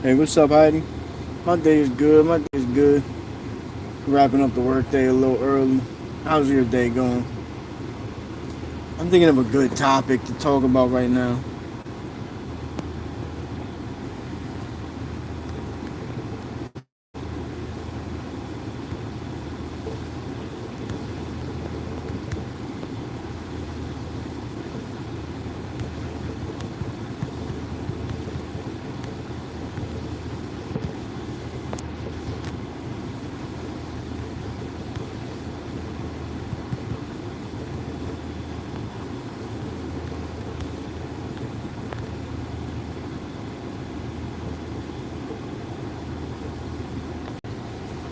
Hey, what's up, Heidi? My day is good. My day is good. Wrapping up the workday a little early. How's your day going? I'm thinking of a good topic to talk about right now.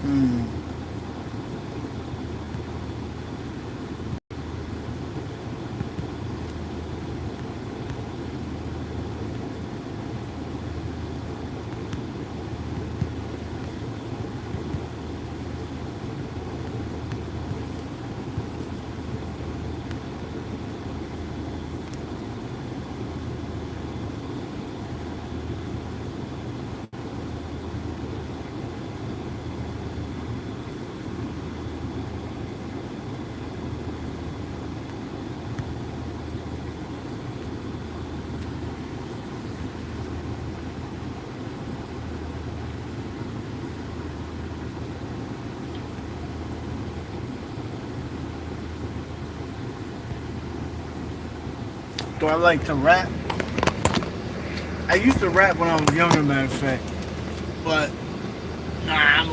Hmm. Do I like to rap? I used to rap when I was younger, matter of fact. But, nah,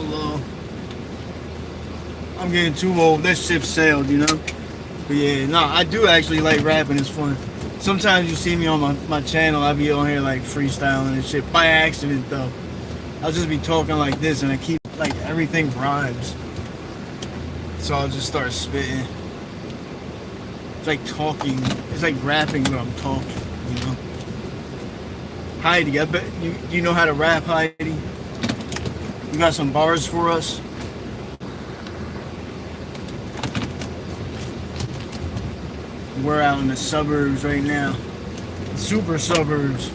I'm getting too old. That ship sailed, you know? But yeah, no, I do actually like rapping. It's fun. Sometimes you see me on my channel, I be on here like freestyling and shit. By accident, though. I'll just be talking like this and I keep, like, everything rhymes. So I'll just start spitting. It's like talking. It's like rapping, but I'm talking, you know? Heidi, I bet you know how to rap, Heidi? You got some bars for us? We're out in the suburbs right now. Super suburbs.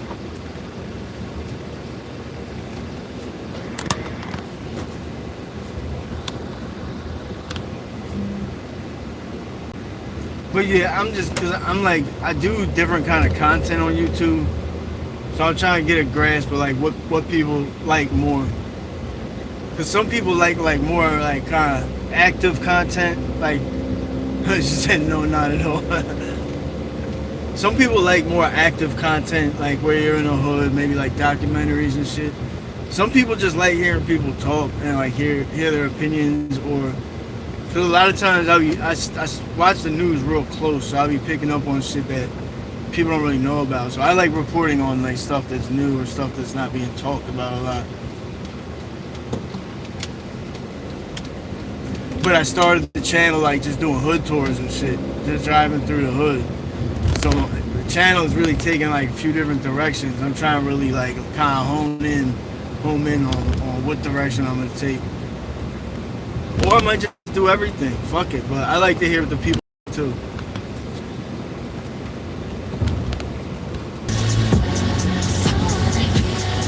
But yeah, cause I'm like, I do different kind of content on YouTube. So I'm trying to get a grasp of like what people like more. Cause some people like more like kind of active content. Like, she said no, not at all. Some people like more active content, like where you're in the hood, maybe like documentaries and shit. Some people just like hearing people talk and like hear their opinions. Or cause a lot of times I watch the news real close, so I'll be picking up on shit that people don't really know about. So I like reporting on like stuff that's new or stuff that's not being talked about a lot. But I started the channel like just doing hood tours and shit, just driving through the hood. So the channel is really taking like a few different directions. I'm trying to really like kind of home in on what direction I'm gonna take. Or I might just do everything. Fuck it. But I like to hear what the people too.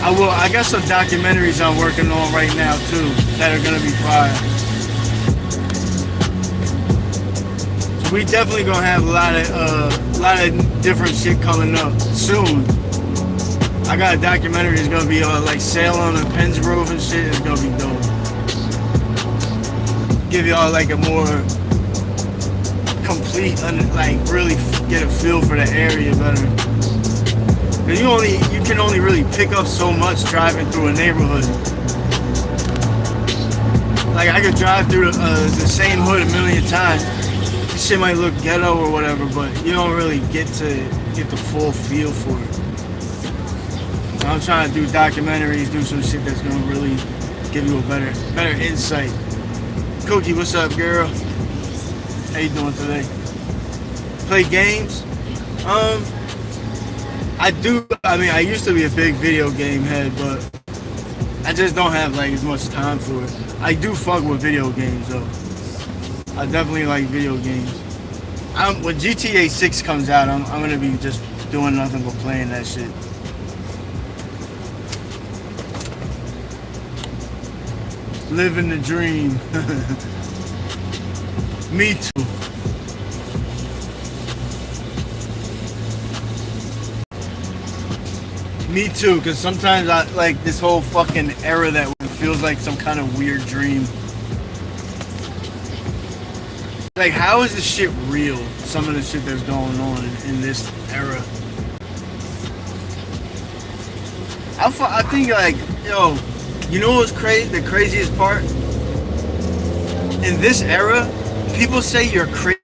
I got some documentaries I'm working on right now too that are gonna be fire. So we definitely gonna have a lot of different shit coming up soon. I got a documentary that's gonna be like sailing on Penn's Grove and shit. It's gonna be dope. Give y'all like a more complete, like really get a feel for the area better. Cause you can only really pick up so much driving through a neighborhood. Like I could drive through the same hood a million times. This shit might look ghetto or whatever, but you don't really get the full feel for it. So I'm trying to do documentaries, do some shit that's gonna really give you a better insight. Cookie, what's up, girl? How you doing today? Play games? I do. I mean, I used to be a big video game head, but I just don't have like as much time for it. I do fuck with video games though. I definitely like video games. When GTA 6 comes out, I'm gonna be just doing nothing but playing that shit. Living the dream. Me too. Me too, because sometimes I like this whole fucking era that feels like some kind of weird dream. Like, how is this shit real? Some of the shit that's going on in this era. I think, like, yo, you know what's crazy? The craziest part? In this era, people say you're crazy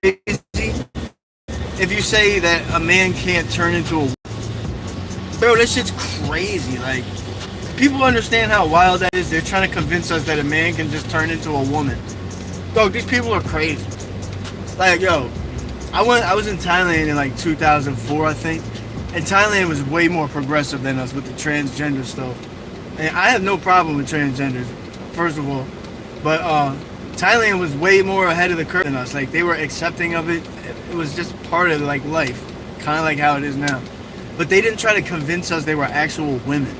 if you say that a man can't turn into a... Bro, that shit's crazy. Like, people understand how wild that is. They're trying to convince us that a man can just turn into a woman. Dog, these people are crazy. Like, yo, I was in Thailand in like 2004, I think. And Thailand was way more progressive than us with the transgender stuff. And I have no problem with transgenders, first of all. But Thailand was way more ahead of the curve than us. Like, they were accepting of it. It was just part of, like, life. Kind of like how it is now. But they didn't try to convince us they were actual women.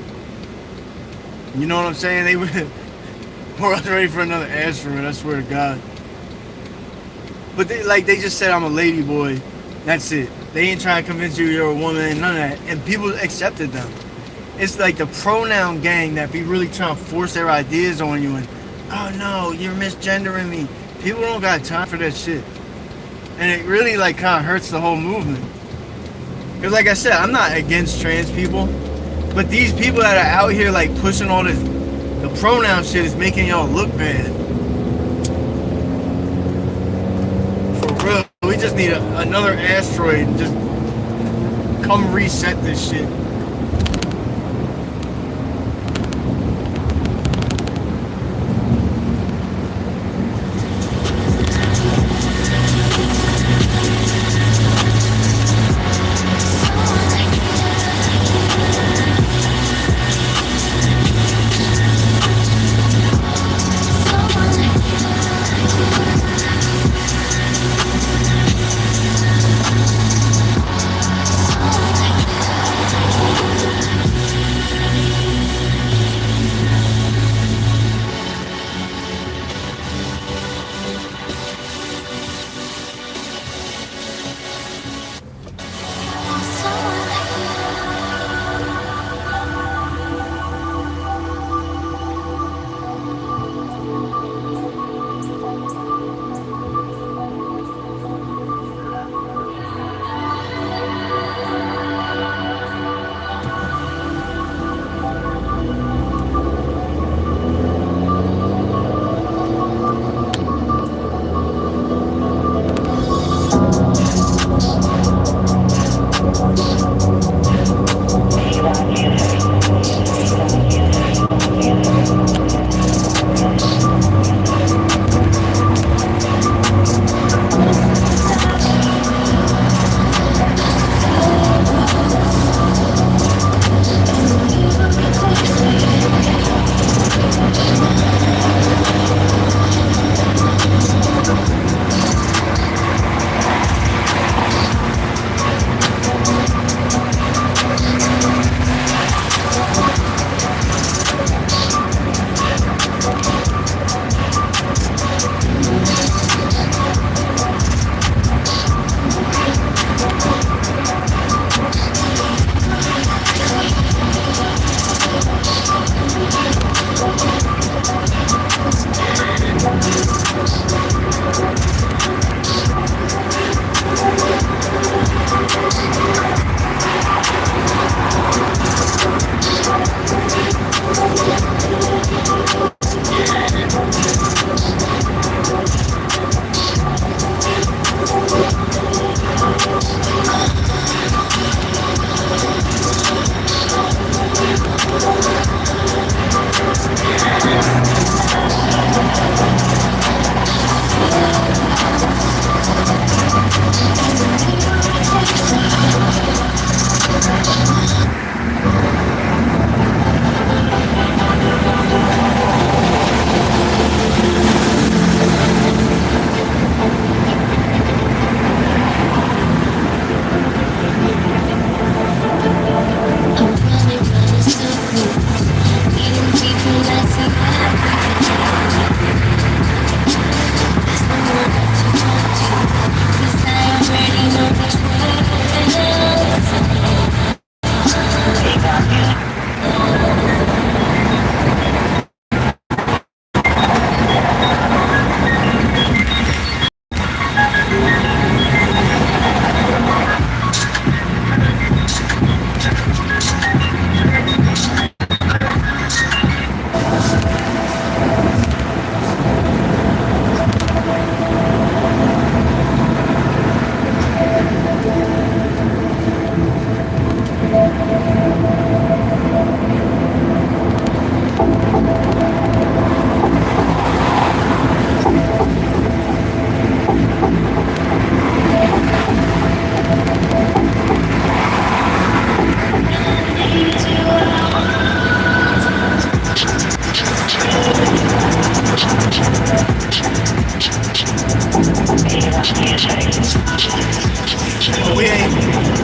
You know what I'm saying? They were... I was ready for another asteroid, I swear to God. But they just said I'm a lady boy. That's it. They ain't trying to convince you you're a woman, none of that. And people accepted them. It's like the pronoun gang that be really trying to force their ideas on you and, oh no, you're misgendering me. People don't got time for that shit. And it really like kind of hurts the whole movement. Because like I said, I'm not against trans people. But these people that are out here like pushing all this, the pronoun shit is making y'all look bad. For real. We just need another asteroid and just come reset this shit.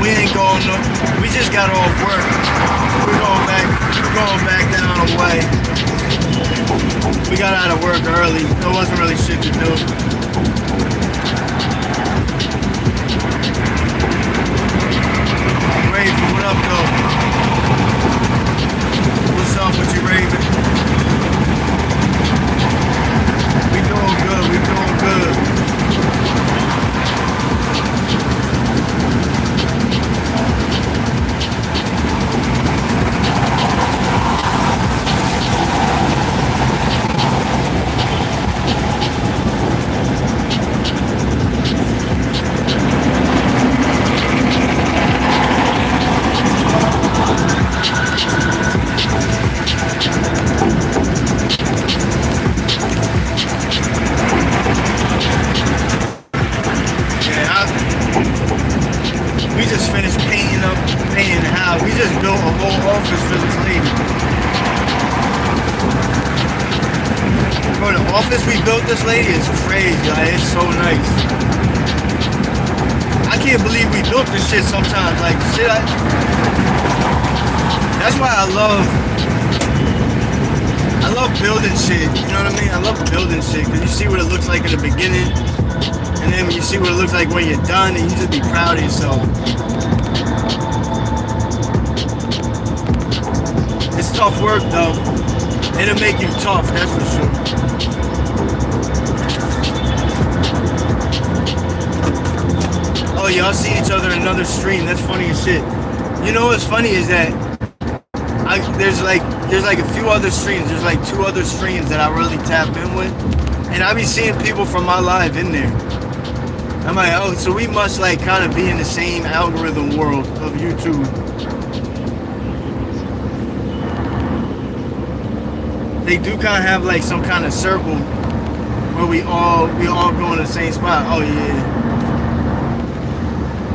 We ain't going no. We just got off work. We're going back. We're going back down the way. We got out of work early. There wasn't really shit to do. Raven, what up, though? What's up with you, Raven? We doing good. We doing good. We just finished painting the house. We just built a whole office for this lady. Bro, the office we built this lady is crazy. Like, it's so nice. I can't believe we built this shit sometimes. Like, shit, that's why I love building shit. You know what I mean? I love building shit because you see what it looks like in the beginning. And then you see what it looks like when you're done, and you just be proud of yourself. It's tough work, though. It'll make you tough, that's for sure. Oh, y'all see each other in another stream. That's funny as shit. You know what's funny is that there's like a few other streams. There's like 2 other streams that I really tap in with, and I be seeing people from my live in there. I'm like, oh, so we must like kind of be in the same algorithm world of YouTube. They do kind of have like some kind of circle where we all go in the same spot. Oh yeah,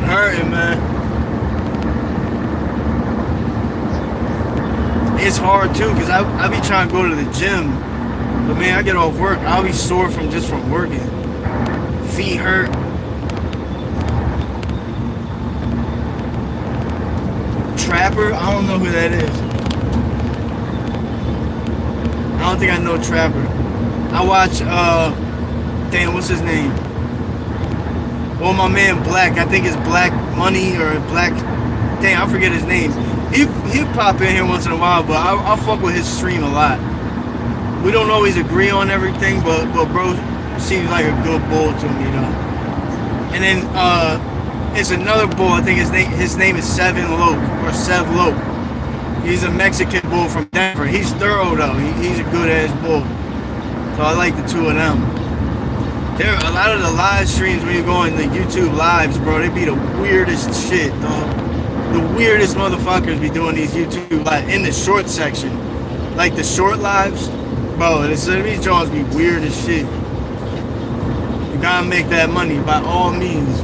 hurting, man. It's hard too because I be trying to go to the gym, but man, I get off work, I'll be sore from working. Feet hurt. Trapper? I don't know who that is. I don't think I know Trapper. I watch, damn, what's his name? Well, my man Black, I think it's Black Money or Black, damn, I forget his name. He'll pop in here once in a while, but I'll fuck with his stream a lot. We don't always agree on everything, but bro seems like a good bull to me, though. And then, it's another bull. I think his name is Sev Loke. He's a Mexican bull from Denver. He's thorough though. He's a good ass bull. So I like the 2 of them. There a lot of the live streams when you go in the YouTube lives, bro. They be the weirdest shit, dog. The weirdest motherfuckers be doing these YouTube live in the short section, like the short lives, bro. These joints be weird as shit. You gotta make that money by all means.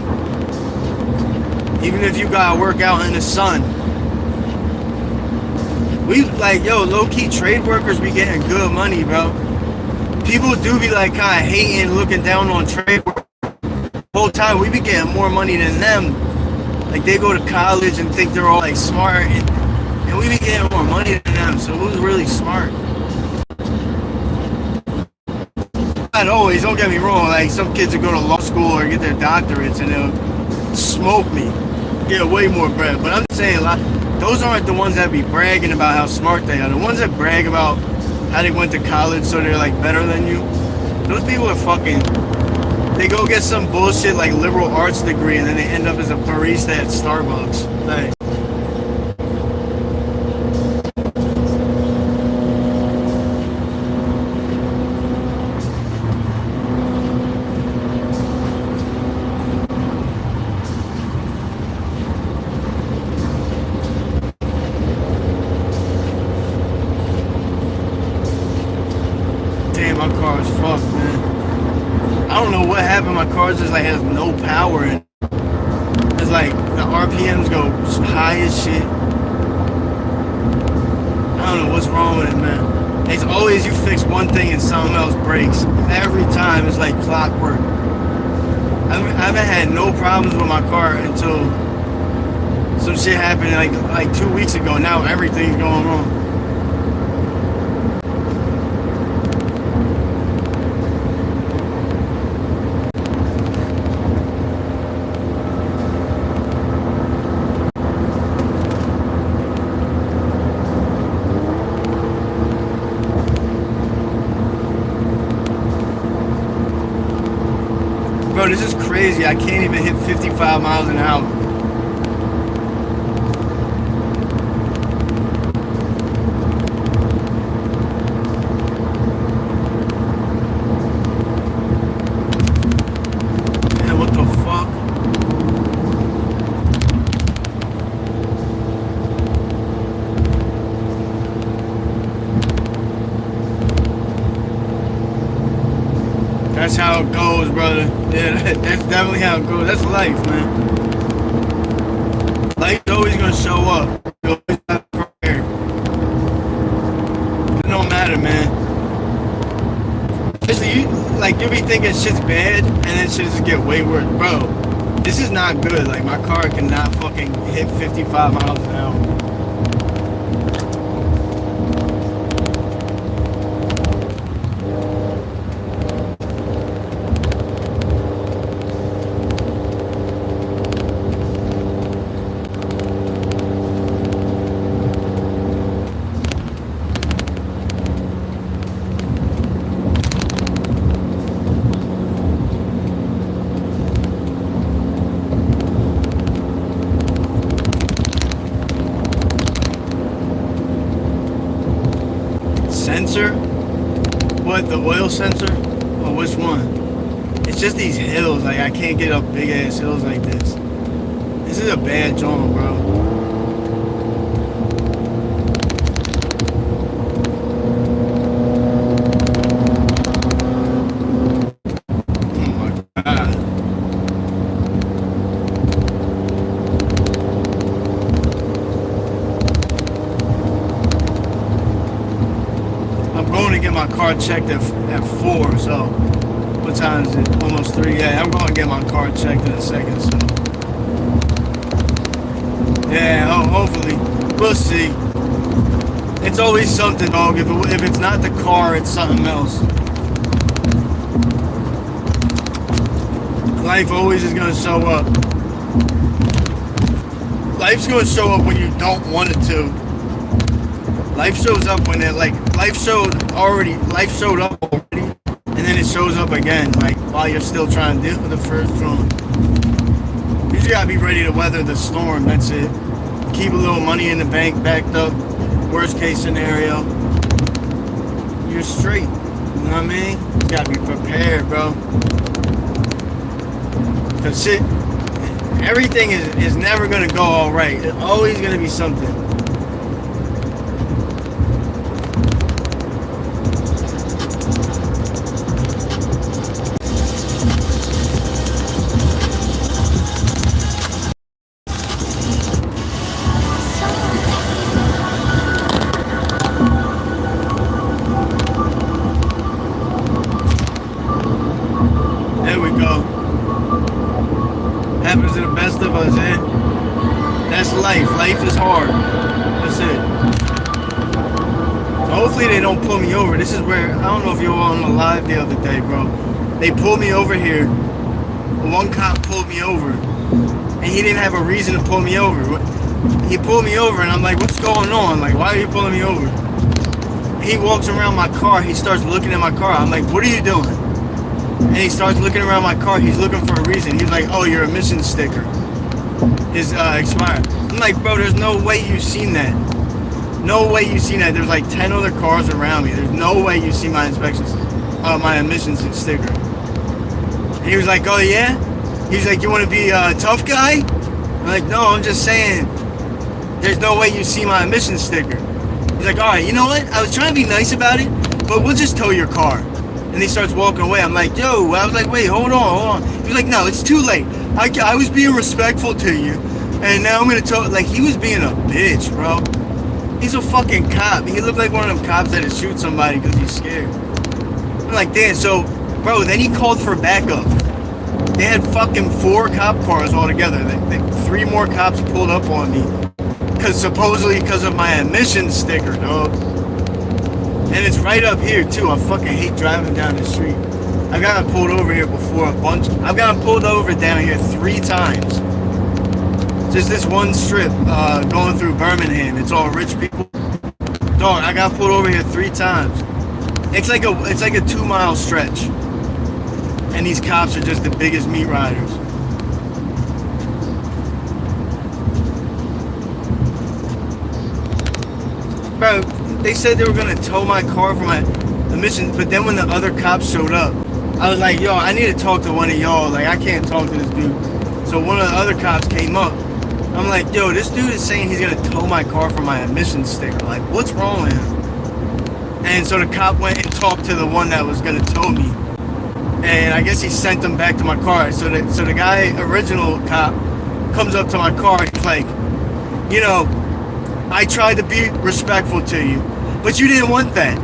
Even if you gotta work out in the sun. We like, yo, low-key trade workers be getting good money, bro. People do be like kind of hating, looking down on trade workers. The whole time we be getting more money than them. Like they go to college and think they're all like smart, and we be getting more money than them. So who's really smart? Not always, don't get me wrong. Like some kids that go to law school or get their doctorates and they'll smoke me. Get way more bread, but I'm saying those aren't the ones that be bragging about how smart they are. The ones that brag about how they went to college so they're like better than you, those people are fucking, they go get some bullshit like liberal arts degree and then they end up as a barista at Starbucks. Like, my car is fucked, man. I don't know what happened. My car just like has no power in it. It's like the RPMs go high as shit. I don't know what's wrong with it, man. It's always you fix one thing and something else breaks. Every time it's like clockwork. I haven't had no problems with my car until some shit happened like 2 weeks ago. Now everything's going wrong. Bro, this is crazy. I can't even hit 55 miles an hour. Man, what the fuck? That's how it goes, brother. Yeah, that's definitely how it goes. That's life, man. Life's always gonna show up. You always have to prepare. It don't matter, man. You'll be thinking shit's bad, and then shit just get way worse, bro. This is not good. Like, my car cannot fucking hit 55 miles an hour. Sensor? What, the oil sensor? Or which one? It's just these hills. Like, I can't get up big ass hills like this. This is a bad joint, bro. Oh my god. I'm going to get my car checked at 4, so what time is it? Almost 3. Yeah, I'm going to get my car checked in a second, so yeah, hopefully. We'll see. It's always something, dog. If it's not the car, it's something else. Life always is going to show up. Life's going to show up when you don't want it to. Life shows up when life showed up already, and then it shows up again, like, while you're still trying to deal with the first storm. You just gotta be ready to weather the storm, that's it. Keep a little money in the bank backed up. Worst case scenario, you're straight. You know what I mean? You gotta be prepared, bro. Cause shit, everything is never gonna go alright. It's always gonna be something. There we go. Happens to the best of us, eh? That's life. Life is hard. That's it. So hopefully they don't pull me over. This is where, I don't know if you were on the live the other day, bro. They pulled me over here. One cop pulled me over. And he didn't have a reason to pull me over. He pulled me over and I'm like, what's going on? Like, why are you pulling me over? He walks around my car. He starts looking at my car. I'm like, what are you doing? And he starts looking around my car. He's looking for a reason. He's like, oh, your emission sticker is expired. I'm like, bro, there's no way you've seen that. No way you've seen that. There's like 10 other cars around me. There's no way you see my inspections, my emissions sticker. And he was like, oh, yeah? He's like, you want to be a tough guy? I'm like, no, I'm just saying, there's no way you see my emission sticker. He's like, all right, you know what? I was trying to be nice about it, but we'll just tow your car. And he starts walking away. I'm like, yo, I was like, wait, hold on. He was like, no, it's too late. I was being respectful to you, and now I'm going to tow. Like, he was being a bitch, bro. He's a fucking cop. He looked like one of them cops that would shoot somebody because he's scared. I'm like, damn, so, bro, then he called for backup. They had fucking 4 cop cars all together. 3 more cops pulled up on me. Supposedly because of my emission sticker, dog. And it's right up here, too. I fucking hate driving down the street. I've gotten pulled over here before a bunch. I've gotten pulled over down here 3 times. Just this one strip going through Birmingham. It's all rich people. Dog, I got pulled over here 3 times. It's like a 2-mile stretch. And these cops are just the biggest meat riders. Bro, they said they were gonna tow my car for my emissions, but then when the other cops showed up, I was like, yo, I need to talk to one of y'all. Like, I can't talk to this dude. So one of the other cops came up. I'm like, yo, this dude is saying he's gonna tow my car for my emissions sticker. Like, what's wrong with him? And so the cop went and talked to the one that was gonna tow me. And I guess he sent them back to my car. So the guy, original cop, comes up to my car and he's like, you know, I tried to be respectful to you, but you didn't want that.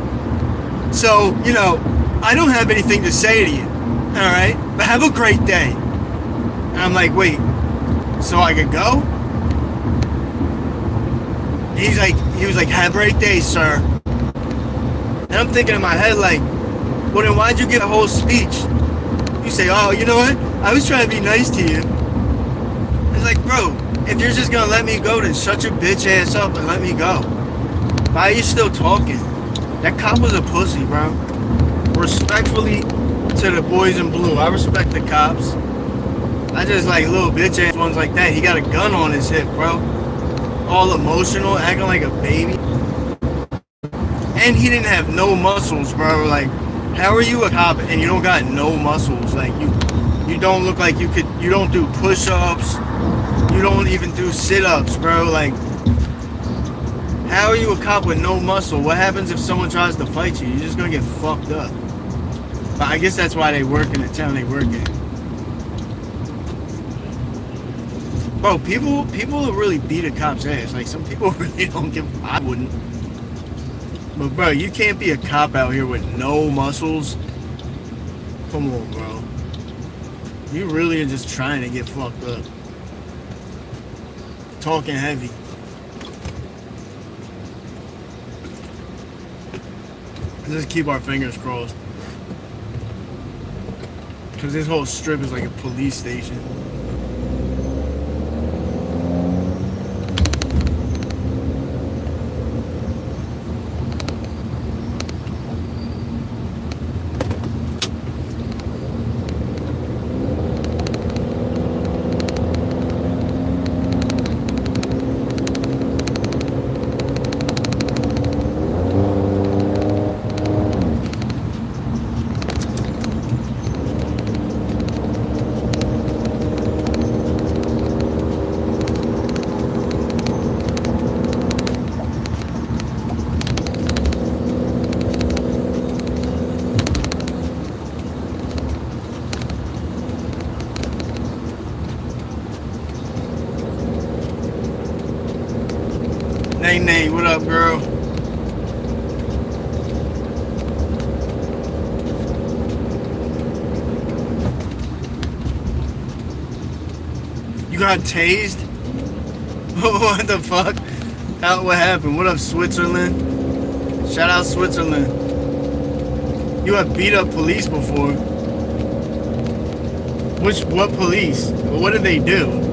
So, you know, I don't have anything to say to you, all right? But have a great day. And I'm like, wait, so I could go? He was like, have a great day, sir. And I'm thinking in my head, like, well, then why'd you give a whole speech? You say, oh, you know what? I was trying to be nice to you. It's like, bro, if you're just gonna let me go, then shut your bitch ass up and let me go. Why are you still talking? That cop was a pussy, bro. Respectfully to the boys in blue, I respect the cops. I just like little bitch ass ones like that. He got a gun on his hip, bro. All emotional, acting like a baby. And he didn't have no muscles, bro. Like, how are you a cop and you don't got no muscles? Like, you don't look like you could, you don't do push-ups. You don't even do sit-ups, bro. Like, how are you a cop with no muscle? What happens if someone tries to fight you? You're just gonna get fucked up. But I guess that's why they work in the town they work in. Bro, people really beat a cop's ass. Like, some people really don't give. I wouldn't. But bro, you can't be a cop out here with no muscles. Come on, bro. You really are just trying to get fucked up. Talking heavy. Let's just keep our fingers crossed. Because this whole strip is like a police station. Nay, what up, girl? You got tased? What the fuck? What happened? What up, Switzerland? Shout out Switzerland. You have beat up police before. What police? What did they do?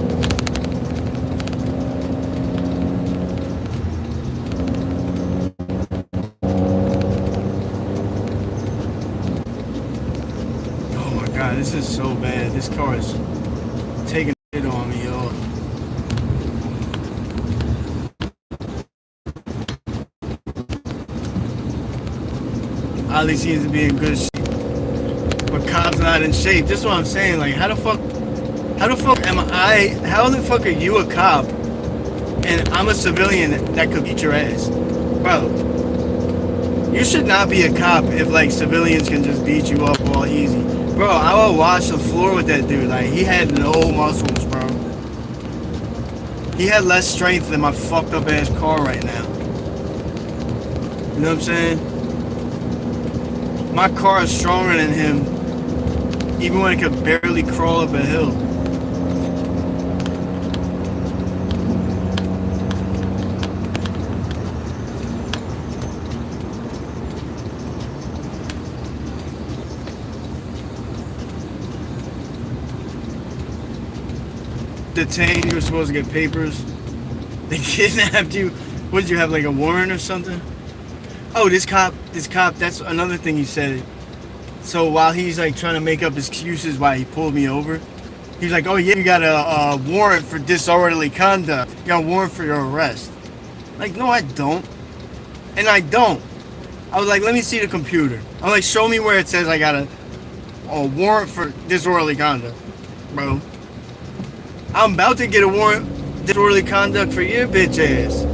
This is so bad. This car is taking it on me, y'all. Ali seems to be in good shape, but cops not in shape. This is what I'm saying. Like, how the fuck am I? How the fuck are you a cop and I'm a civilian that could beat your ass, bro? You should not be a cop if like civilians can just beat you up all easy. Bro, I would wash the floor with that dude. Like, he had no muscles, bro. He had less strength than my fucked up ass car right now. You know what I'm saying? My car is stronger than him. even when I could barely crawl up a hill. Detained, you were supposed to get papers. They kidnapped you. What did you have, like a warrant or something? Oh, this cop, that's another thing he said. So while he's like trying to make up excuses why he pulled me over, he's like, oh yeah, you got a warrant for disorderly conduct. You got a warrant for your arrest. Like, no, I don't. And I don't. I was like, let me see the computer. I'm like, show me where it says I got a warrant for disorderly conduct, bro. I'm about to get a warrant for disorderly conduct for your bitch ass.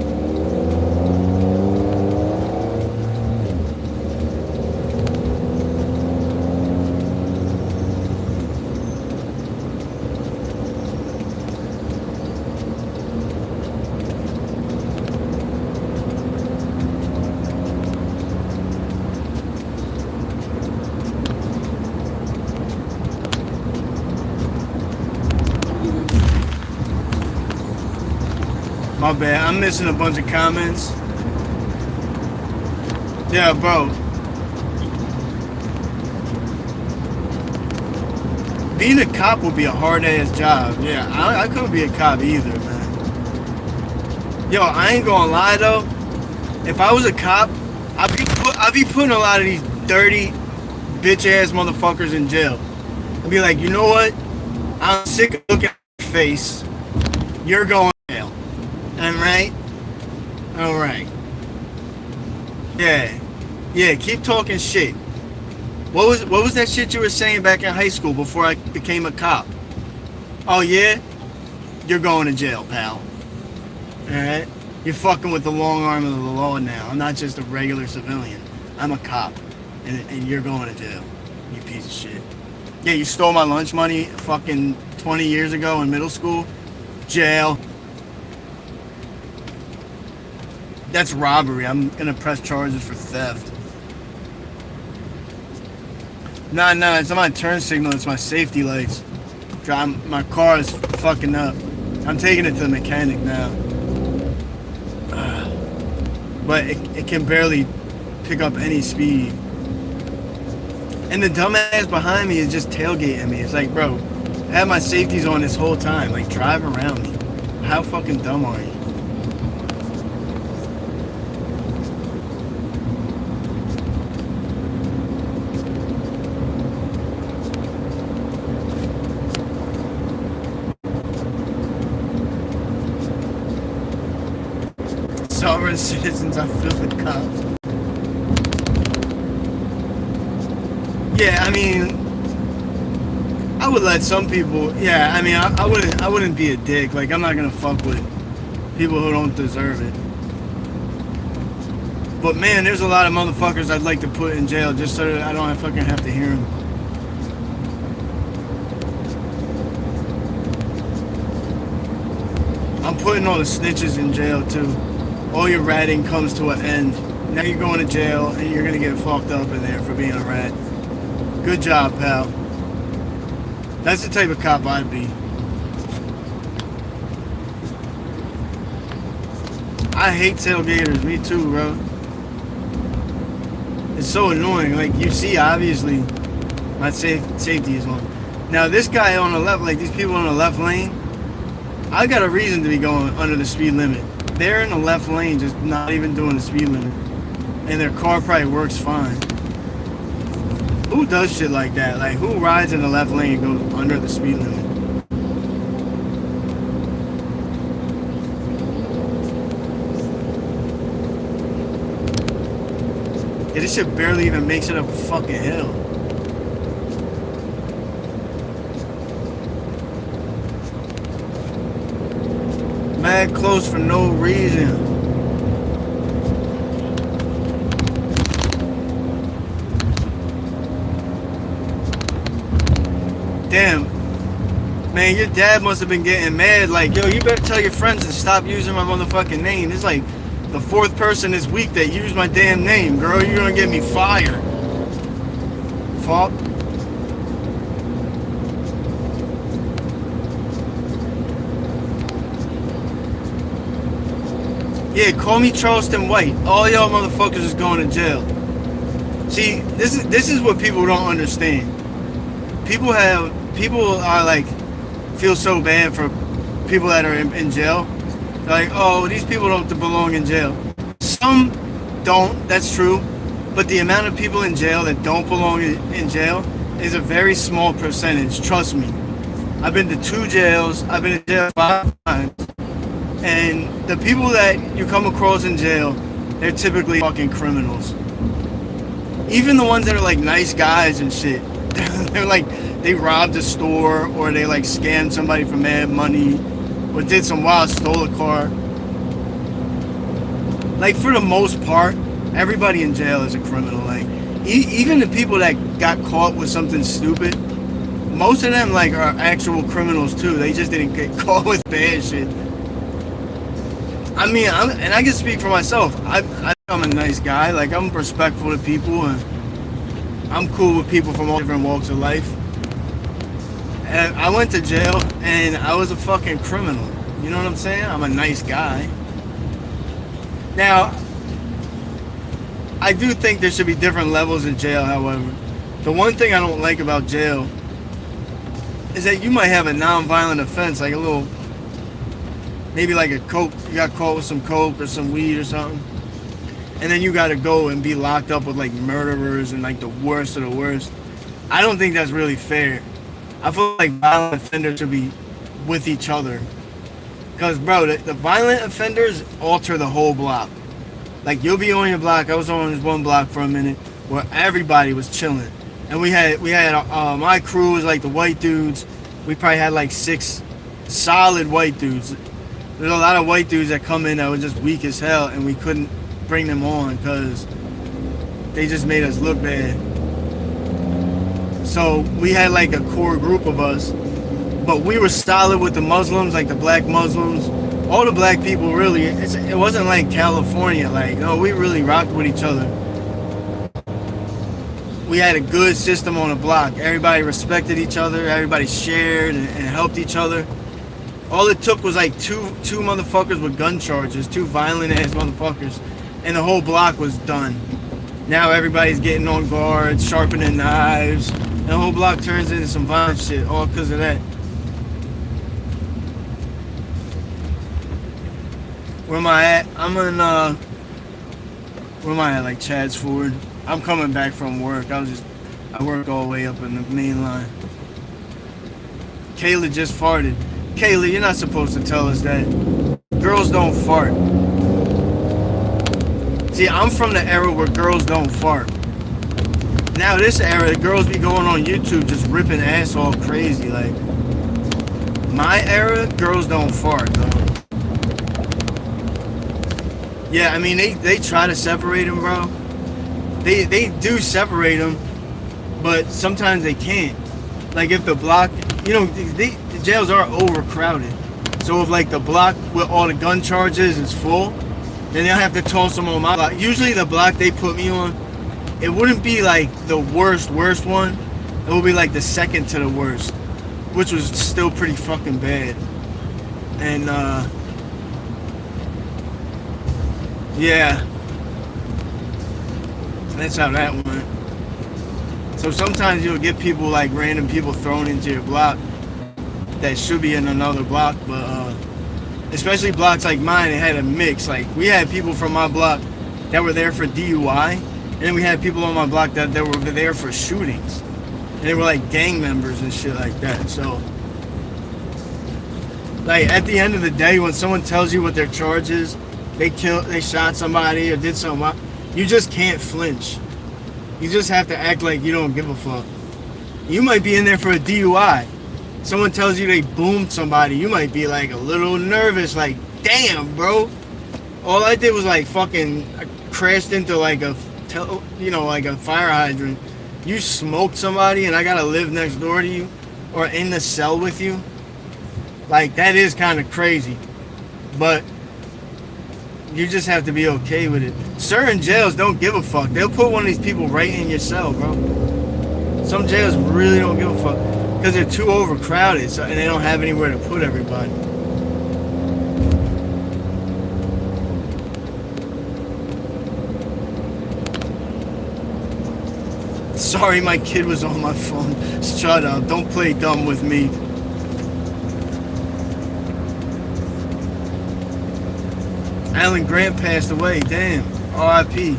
My bad, I'm missing a bunch of comments. Yeah, bro. Being a cop would be a hard-ass job. Yeah, I couldn't be a cop either, man. Yo, I ain't gonna lie, though. If I was a cop, I'd be putting a lot of these dirty, bitch-ass motherfuckers in jail. I'd be like, you know what? I'm sick of looking at your face. You're going to jail. I'm right? Alright. Yeah, keep talking shit. What was that shit you were saying back in high school before I became a cop? Oh yeah? You're going to jail, pal. Alright? You're fucking with the long arm of the law now. I'm not just a regular civilian. I'm a cop. And you're going to jail. You piece of shit. Yeah, you stole my lunch money fucking 20 years ago in middle school. Jail. That's robbery. I'm gonna press charges for theft. Nah, it's not my turn signal. It's my safety lights. My car is fucking up. I'm taking it to the mechanic now. But it can barely pick up any speed. And the dumbass behind me is just tailgating me. It's like, bro, I had my safeties on this whole time. Like, drive around me. How fucking dumb are you? Sovereign citizens are filled with cops. Yeah, I mean, I would let some people. Yeah, I mean, I wouldn't be a dick. Like, I'm not gonna fuck with people who don't deserve it. But man, there's a lot of motherfuckers I'd like to put in jail just so that I don't fucking have to hear them. I'm putting all the snitches in jail too. All your ratting comes to an end. Now you're going to jail and you're gonna get fucked up in there for being a rat. Good job, pal. That's the type of cop I'd be. I hate tailgaters, me too, bro. It's so annoying. Like, you see, obviously, my safety is on. Now, this guy on the left, like these people on the left lane, I got a reason to be going under the speed limit. They're in the left lane, just not even doing the speed limit. And their car probably works fine. Who does shit like that? Like, who rides in the left lane and goes under the speed limit? Yeah, this shit barely even makes it up a fucking hill. Mad close for no reason. Damn. Man, your dad must have been getting mad. Like, yo, you better tell your friends to stop using my motherfucking name. It's like the fourth person this week that used my damn name. Girl, you're gonna get me fired. Fuck. Yeah, call me Charleston White. All y'all motherfuckers is going to jail. See, this is what people don't understand. People are like feel so bad for people that are in jail. They're like, oh, these people don't belong in jail. Some don't. That's true. But the amount of people in jail that don't belong in jail is a very small percentage. Trust me. I've been to 2 jails. I've been in jail 5 times. And the people that you come across in jail, they're typically fucking criminals. Even the ones that are like nice guys and shit, they're like, they robbed a store or they like scammed somebody for mad money or did some wild, stole a car. Like for the most part, everybody in jail is a criminal. Like even the people that got caught with something stupid, most of them like are actual criminals too. They just didn't get caught with bad shit. I mean, and I can speak for myself. I'm a nice guy. Like, I'm respectful to people, and I'm cool with people from all different walks of life. And I went to jail, and I was a fucking criminal. You know what I'm saying? I'm a nice guy. Now, I do think there should be different levels in jail, however. The one thing I don't like about jail is that you might have a non-violent offense, like a little... maybe like a coke, you got caught with some coke or some weed or something, and then you got to go and be locked up with like murderers and like the worst of the worst. I don't think that's really fair. I feel like violent offenders should be with each other, because bro, the violent offenders alter the whole block. Like you'll be on your block. I was on this one block for a minute where everybody was chilling, and we had my crew was like the white dudes. We probably had like 6 solid white dudes. There's a lot of white dudes that come in that were just weak as hell, and we couldn't bring them on because they just made us look bad. So we had like a core group of us, but we were solid with the Muslims, like the black Muslims. All the black people really, it wasn't like California. Like, no, we really rocked with each other. We had a good system on the block. Everybody respected each other. Everybody shared and helped each other. All it took was like two motherfuckers with gun charges, 2 violent ass motherfuckers, and the whole block was done. Now everybody's getting on guard, sharpening knives, and the whole block turns into some violent shit, all because of that. Where am I at? I'm in, where am I at? Like Chad's Ford. I'm coming back from work. I work all the way up in the main line. Kayla just farted. Kayla, you're not supposed to tell us that. Girls don't fart. See, I'm from the era where girls don't fart. Now this era, the girls be going on YouTube just ripping ass all crazy. Like, my era, girls don't fart, though. Yeah, I mean, they try to separate them, bro. They do separate them, but sometimes they can't. Like, if the block, you know, the jails are overcrowded. So if like the block with all the gun charges is full, then they'll have to toss them on my block. Usually the block they put me on, it wouldn't be like the worst one. It would be like the second to the worst, which was still pretty fucking bad. And yeah, that's how that went. So sometimes you'll get people, like random people thrown into your block that should be in another block, but especially blocks like mine, it had a mix. Like, we had people from my block that were there for DUI, and then we had people on my block that were there for shootings. And they were like gang members and shit like that. So, like, at the end of the day, when someone tells you what their charge is, they shot somebody or did something, you just can't flinch. You just have to act like you don't give a fuck. You might be in there for a DUI. Someone tells you they boomed somebody, you might be like a little nervous, like, damn, bro. All I did was like fucking crashed into like a, like a fire hydrant. You smoked somebody and I gotta live next door to you or in the cell with you. Like, that is kind of crazy. But you just have to be okay with it. Certain jails don't give a fuck. They'll put one of these people right in your cell, bro. Some jails really don't give a fuck because they're too overcrowded, and they don't have anywhere to put everybody. Sorry, my kid was on my phone. Shut up. Don't play dumb with me. Alan Grant passed away. Damn. R.I.P.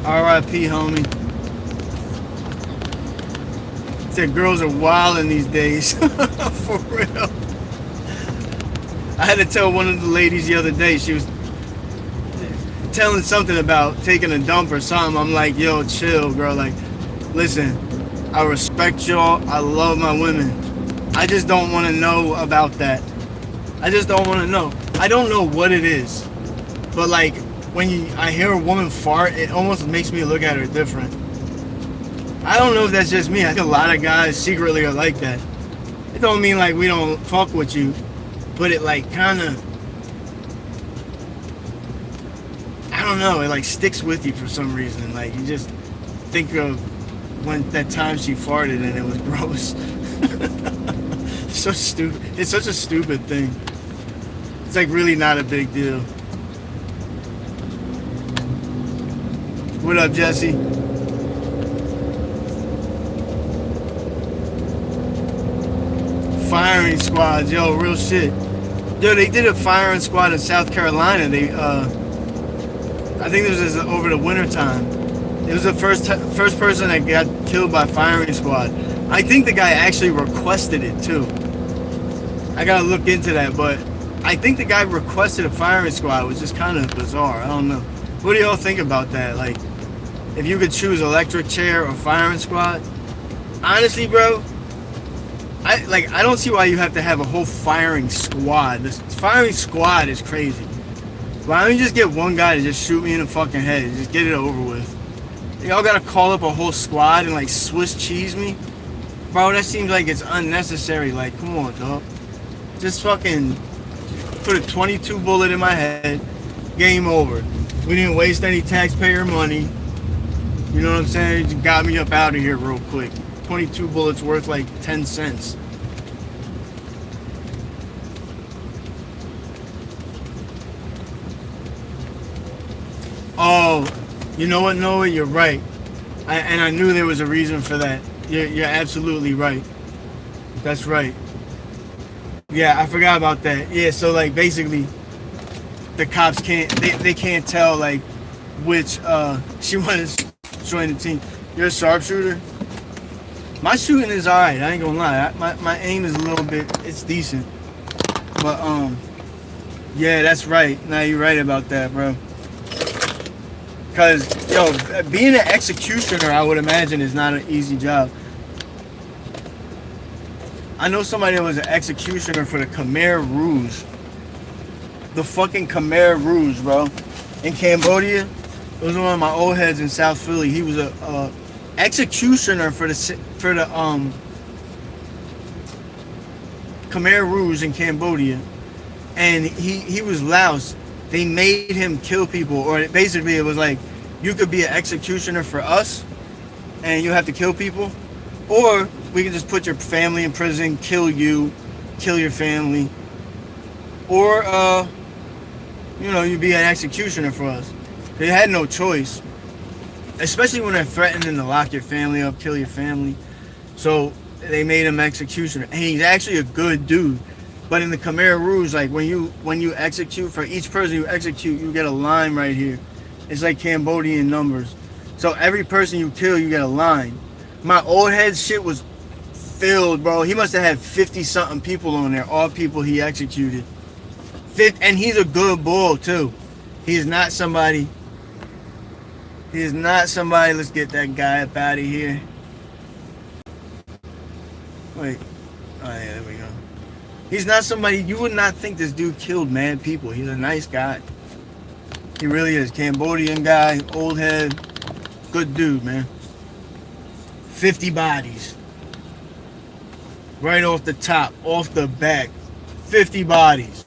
R.I.P. homie. Said girls are wildin' these days. For real. I had to tell one of the ladies the other day. She was telling something about taking a dump or something. I'm like, yo, chill, girl. Like, listen, I respect y'all. I love my women. I just don't want to know about that. I just don't want to know. I don't know what it is. But like, when I hear a woman fart, it almost makes me look at her different. I don't know if that's just me. I think a lot of guys secretly are like that. It don't mean like we don't fuck with you, but it like kind of, I don't know, it like sticks with you for some reason. Like you just think of when that time she farted and it was gross. So stupid. It's such a stupid thing. It's like really not a big deal. What up, Jesse? Firing squads, yo, real shit. Yo, they did a firing squad in South Carolina. They, I think this was over the winter time. It was the first person that got killed by firing squad. I think the guy actually requested it too. I gotta look into that, but I think the guy requested a firing squad, which is kind of bizarre. I don't know. What do y'all think about that? Like, if you could choose electric chair or firing squad, honestly, bro, I don't see why you have to have a whole firing squad. This firing squad is crazy. Why don't you just get one guy to just shoot me in the fucking head and just get it over with? Y'all gotta call up a whole squad and like Swiss cheese me? Bro, that seems like it's unnecessary. Like, come on, dog. Just fucking put a 22 bullet in my head. Game over. We didn't waste any taxpayer money. You know what I'm saying? Just got me up out of here real quick. 22 bullets worth like 10 cents. Oh, you know what, Noah? You're right. And I knew there was a reason for that. You're absolutely right. That's right. Yeah, I forgot about that. Yeah, so like basically the cops they can't tell like which she was join the team. You're a sharpshooter? My shooting is alright, I ain't gonna lie. My aim is a little bit, it's decent. But yeah, that's right. Now you're right about that, bro. Cause yo, being an executioner, I would imagine, is not an easy job. I know somebody that was an executioner for the Khmer Rouge. The fucking Khmer Rouge, bro. In Cambodia. It was one of my old heads in South Philly. He was a executioner for the Khmer Rouge in Cambodia. And he was loused. They made him kill people, or basically it was like, you could be an executioner for us and you have to kill people, or we can just put your family in prison, kill you, kill your family, or you know, you'd be an executioner for us. They had no choice, especially when they're threatening to lock your family up, kill your family. So they made him executioner, and he's actually a good dude. But in the Khmer Rouge, like when you execute, for each person you execute, you get a line right here. It's like Cambodian numbers. So every person you kill, you get a line. My old head shit was filled, bro. He must have had 50-something people on there, all people he executed. And he's a good bull too. He's not somebody. Let's get that guy up out of here. Wait. Oh yeah, there we go. He's not somebody, you would not think this dude killed mad people. He's a nice guy. He really is. Cambodian guy, old head, good dude, man. 50 bodies. Right off the top, off the back. 50 bodies.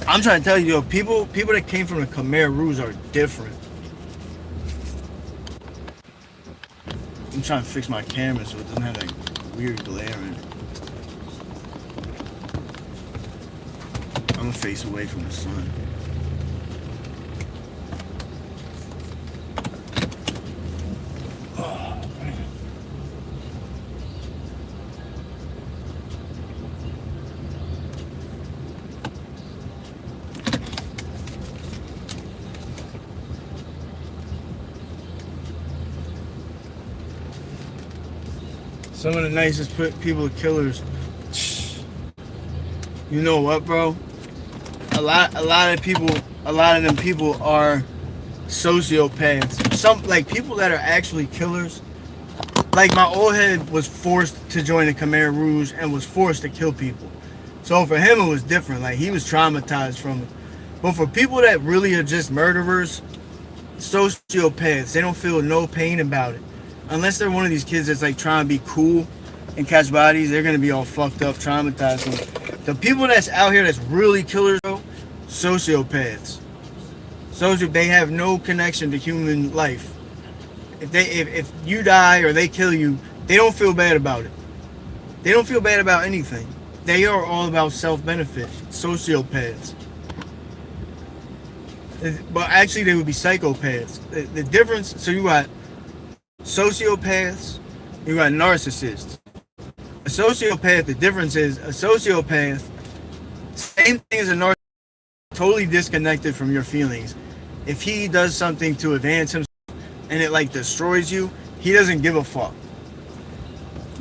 I'm trying to tell you, yo, people that came from the Khmer Rouge are different. I'm trying to fix my camera so it doesn't have that weird glare in it. I'm gonna face away from the sun. Some of the nicest people are killers. You know what, bro? A lot of them people are sociopaths. Some like people that are actually killers. Like my old head was forced to join the Khmer Rouge and was forced to kill people. So for him it was different. Like he was traumatized from it. But for people that really are just murderers, sociopaths, they don't feel no pain about it. Unless they're one of these kids that's like trying to be cool and catch bodies, they're gonna be all fucked up, traumatized. The people that's out here that's really killers though, sociopaths. They have no connection to human life. If you die or they kill you, they don't feel bad about it. They don't feel bad about anything. They are all about self-benefit. Sociopaths. But actually they would be psychopaths. The difference, so you got sociopaths, you got narcissists. A sociopath, the difference is a sociopath, same thing as a narcissist, totally disconnected from your feelings. If he does something to advance himself and it like destroys you, he doesn't give a fuck.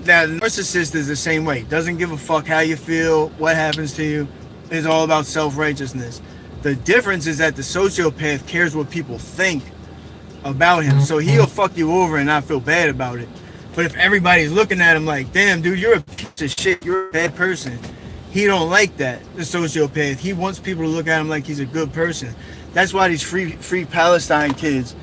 Now, the narcissist is the same way. Doesn't give a fuck how you feel, what happens to you. It's all about self-righteousness. The difference is that the sociopath cares what people think about him. So he'll fuck you over and not feel bad about it. But if everybody's looking at him like, damn, dude, you're a piece of shit, you're a bad person. He don't like that, the sociopath. He wants people to look at him like he's a good person. That's why these free Palestine kids,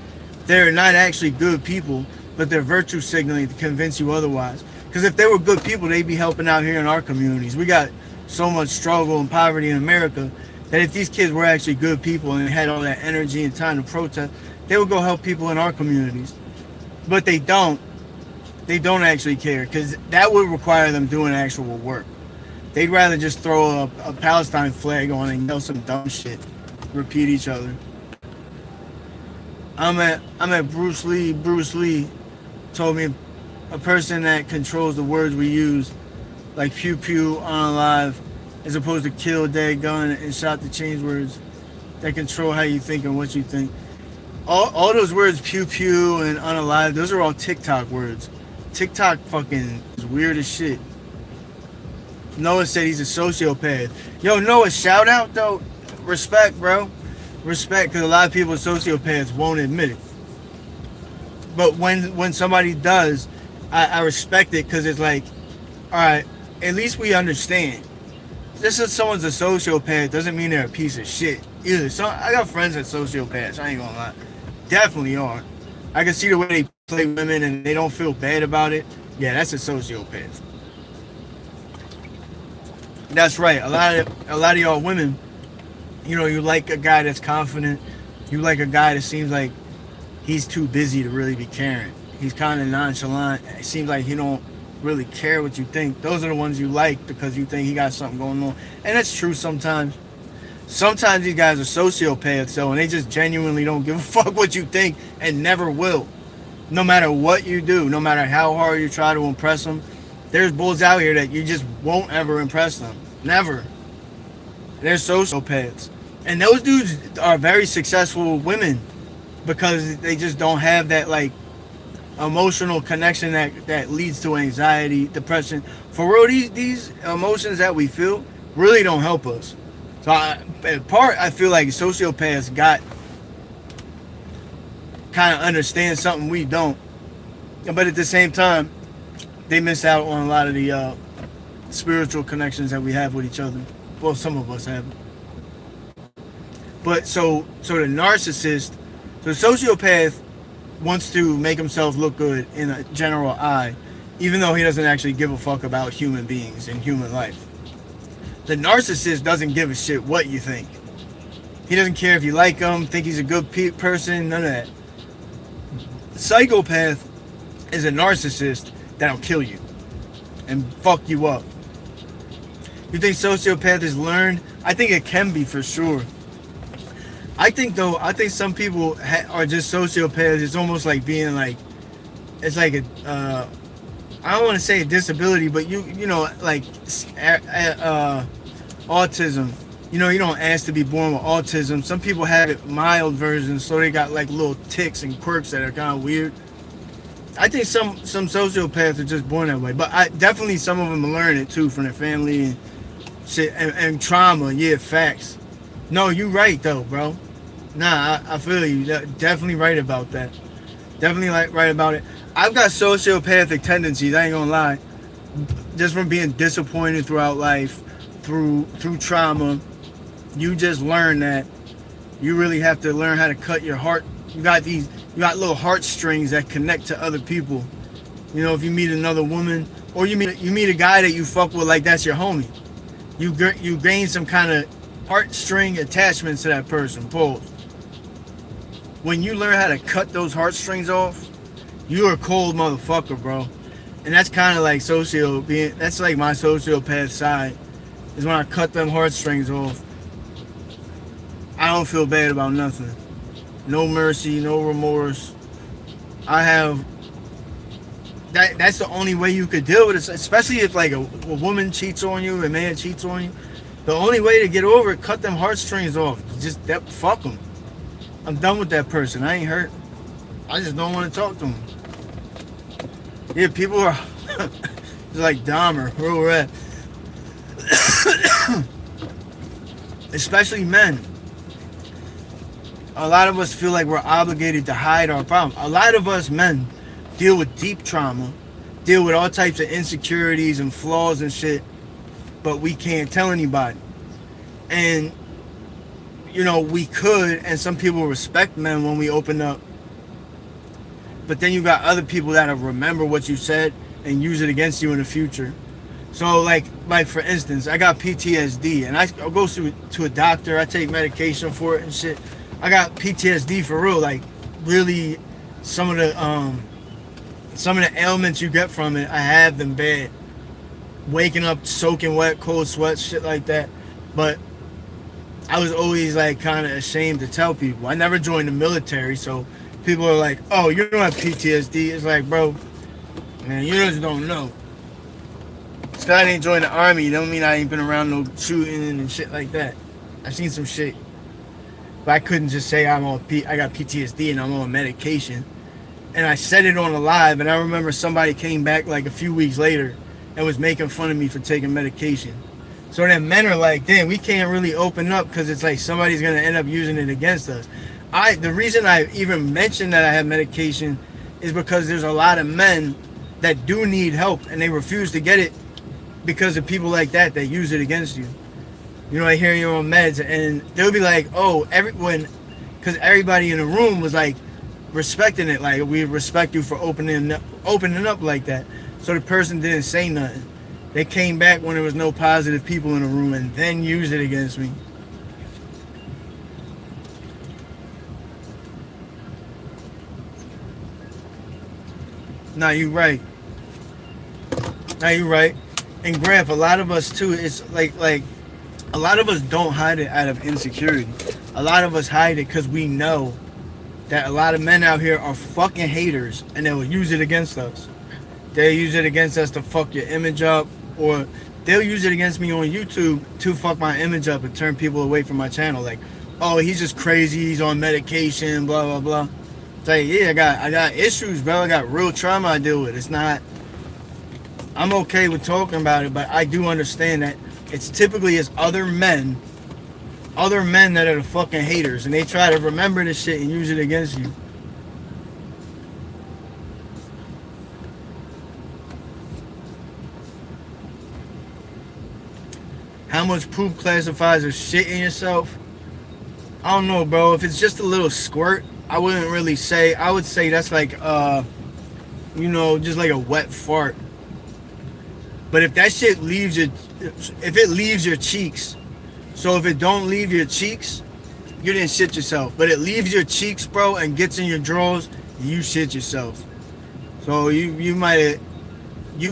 they're not actually good people, but they're virtue signaling to convince you otherwise. Because if they were good people, they'd be helping out here in our communities. We got so much struggle and poverty in America that if these kids were actually good people and had all that energy and time to protest, they would go help people in our communities. But they don't. They don't actually care because that would require them doing actual work. They'd rather just throw a Palestine flag on and yell some dumb shit. Repeat each other. I'm at Bruce Lee. Bruce Lee told me a person that controls the words we use, like pew pew, unalive, as opposed to kill, dead, gun, and shot to change words that control how you think and what you think. All those words, pew pew and unalive, those are all TikTok words. TikTok fucking is weird as shit. Noah said he's a sociopath. Yo, Noah, shout out though. Respect, bro. Respect, because a lot of people with sociopaths won't admit it. But when somebody does, I respect it because it's like, all right, at least we understand. Just because someone's a sociopath doesn't mean they're a piece of shit either. So I got friends that sociopaths, I ain't gonna lie. Definitely are. I can see the way they play women and they don't feel bad about it. Yeah, that's a sociopath. That's right. A lot of y'all women, you know, you like a guy that's confident. You like a guy that seems like he's too busy to really be caring. He's kind of nonchalant. It seems like he don't really care what you think. Those are the ones you like because you think he got something going on. And that's true sometimes. Sometimes these guys are sociopaths, though, and they just genuinely don't give a fuck what you think and never will. No matter what you do, no matter how hard you try to impress them, there's bulls out here that you just won't ever impress them. Never. They're sociopaths. And those dudes are very successful women because they just don't have that, like, emotional connection that leads to anxiety, depression. For real, these emotions that we feel really don't help us. So in part, I feel like sociopaths kind of understand something we don't. But at the same time, they miss out on a lot of the spiritual connections that we have with each other. Well, some of us have. But so the narcissist, so the sociopath wants to make himself look good in a general eye, even though he doesn't actually give a fuck about human beings and human life. The narcissist doesn't give a shit what you think. He doesn't care if you like him, think he's a good person, none of that. The psychopath is a narcissist that'll kill you and fuck you up. You think sociopath is learned? I think it can be for sure. I think some people are just sociopaths. It's almost like being like, it's like a, I don't want to say a disability, but you know, like autism. You know, you don't ask to be born with autism. Some people have it mild versions, so they got like little tics and quirks that are kind of weird. I think some sociopaths are just born that way, but I definitely some of them learn it too from their family and shit and trauma. Yeah, facts. No, you right though, bro. Nah, I feel you. Definitely right about that. Definitely right about it. I've got sociopathic tendencies. I ain't gonna lie. Just from being disappointed throughout life, through trauma, you just learn that you really have to learn how to cut your heart. You got little heartstrings that connect to other people. You know, if you meet another woman or you meet a guy that you fuck with, like that's your homie. You gain some kind of heartstring attachment to that person. Pause. When you learn how to cut those heartstrings off, you're a cold motherfucker, bro. And that's kind of like that's like my sociopath side, is when I cut them heartstrings off. I don't feel bad about nothing. No mercy, no remorse. I have that's the only way you could deal with it, especially if like a woman cheats on you, a man cheats on you. The only way to get over it, cut them heartstrings off. Just fuck them. I'm done with that person. I ain't hurt. I just don't want to talk to them. Yeah, people are it's like Dahmer, real red. Especially men. A lot of us feel like we're obligated to hide our problem. A lot of us men deal with deep trauma, deal with all types of insecurities and flaws and shit, but we can't tell anybody. And, you know, we could, and some people respect men when we open up. But then you got other people that'll remember what you said and use it against you in the future. So, like for instance, I got PTSD, and I go to a doctor. I take medication for it and shit. I got PTSD for real. Like, really, some of the ailments you get from it, I have them bad. Waking up soaking wet, cold sweats, shit like that. But I was always like kind of ashamed to tell people. I never joined the military, so people are like, "Oh, you don't have PTSD." It's like, bro, man, you just don't know. This guy ain't joined the army. Don't mean I ain't been around no shooting and shit like that. I've seen some shit, but I couldn't just say I got PTSD and I'm on medication. And I said it on a live, and I remember somebody came back like a few weeks later and was making fun of me for taking medication. So then men are like, damn, we can't really open up because it's like somebody's gonna end up using it against us. The reason I even mentioned that I have medication is because there's a lot of men that do need help and they refuse to get it because of people like that use it against you. You know, I hear you're on meds, and they'll be like, oh, because everybody in the room was like respecting it, like, we respect you for opening up like that. So the person didn't say nothing. They came back when there was no positive people in the room and then used it against me. Nah, you right. And Graf, a lot of us too, it's like a lot of us don't hide it out of insecurity. A lot of us hide it because we know that a lot of men out here are fucking haters and they'll use it against us. They'll use it against us to fuck your image up, or they'll use it against me on YouTube to fuck my image up and turn people away from my channel. Like, oh, he's just crazy, he's on medication, blah, blah, blah. It's like, yeah, I got issues, bro. I got real trauma I deal with. It's not, I'm okay with talking about it, but I do understand that it's typically other men that are the fucking haters, and they try to remember this shit and use it against you. How much poop classifies as shitting yourself? I don't know, bro. If it's just a little squirt, I wouldn't really say. I would say that's like, just like a wet fart. But if that shit leaves your cheeks, so if it don't leave your cheeks, you didn't shit yourself. But it leaves your cheeks, bro, and gets in your drawers, you shit yourself. So you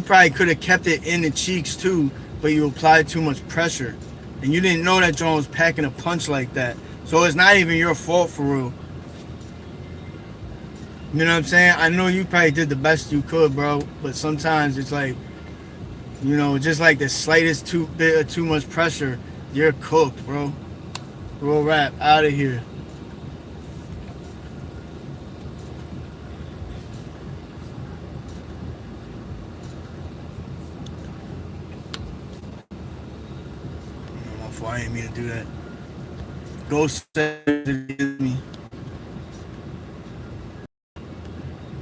probably could have kept it in the cheeks too, but you applied too much pressure. And you didn't know that John was packing a punch like that. So it's not even your fault for real. You know what I'm saying? I know you probably did the best you could, bro, but sometimes it's like, just like the slightest bit of too much pressure, you're cooked, bro. Real rap, out of here. fault. I didn't mean to do that. Ghost said me.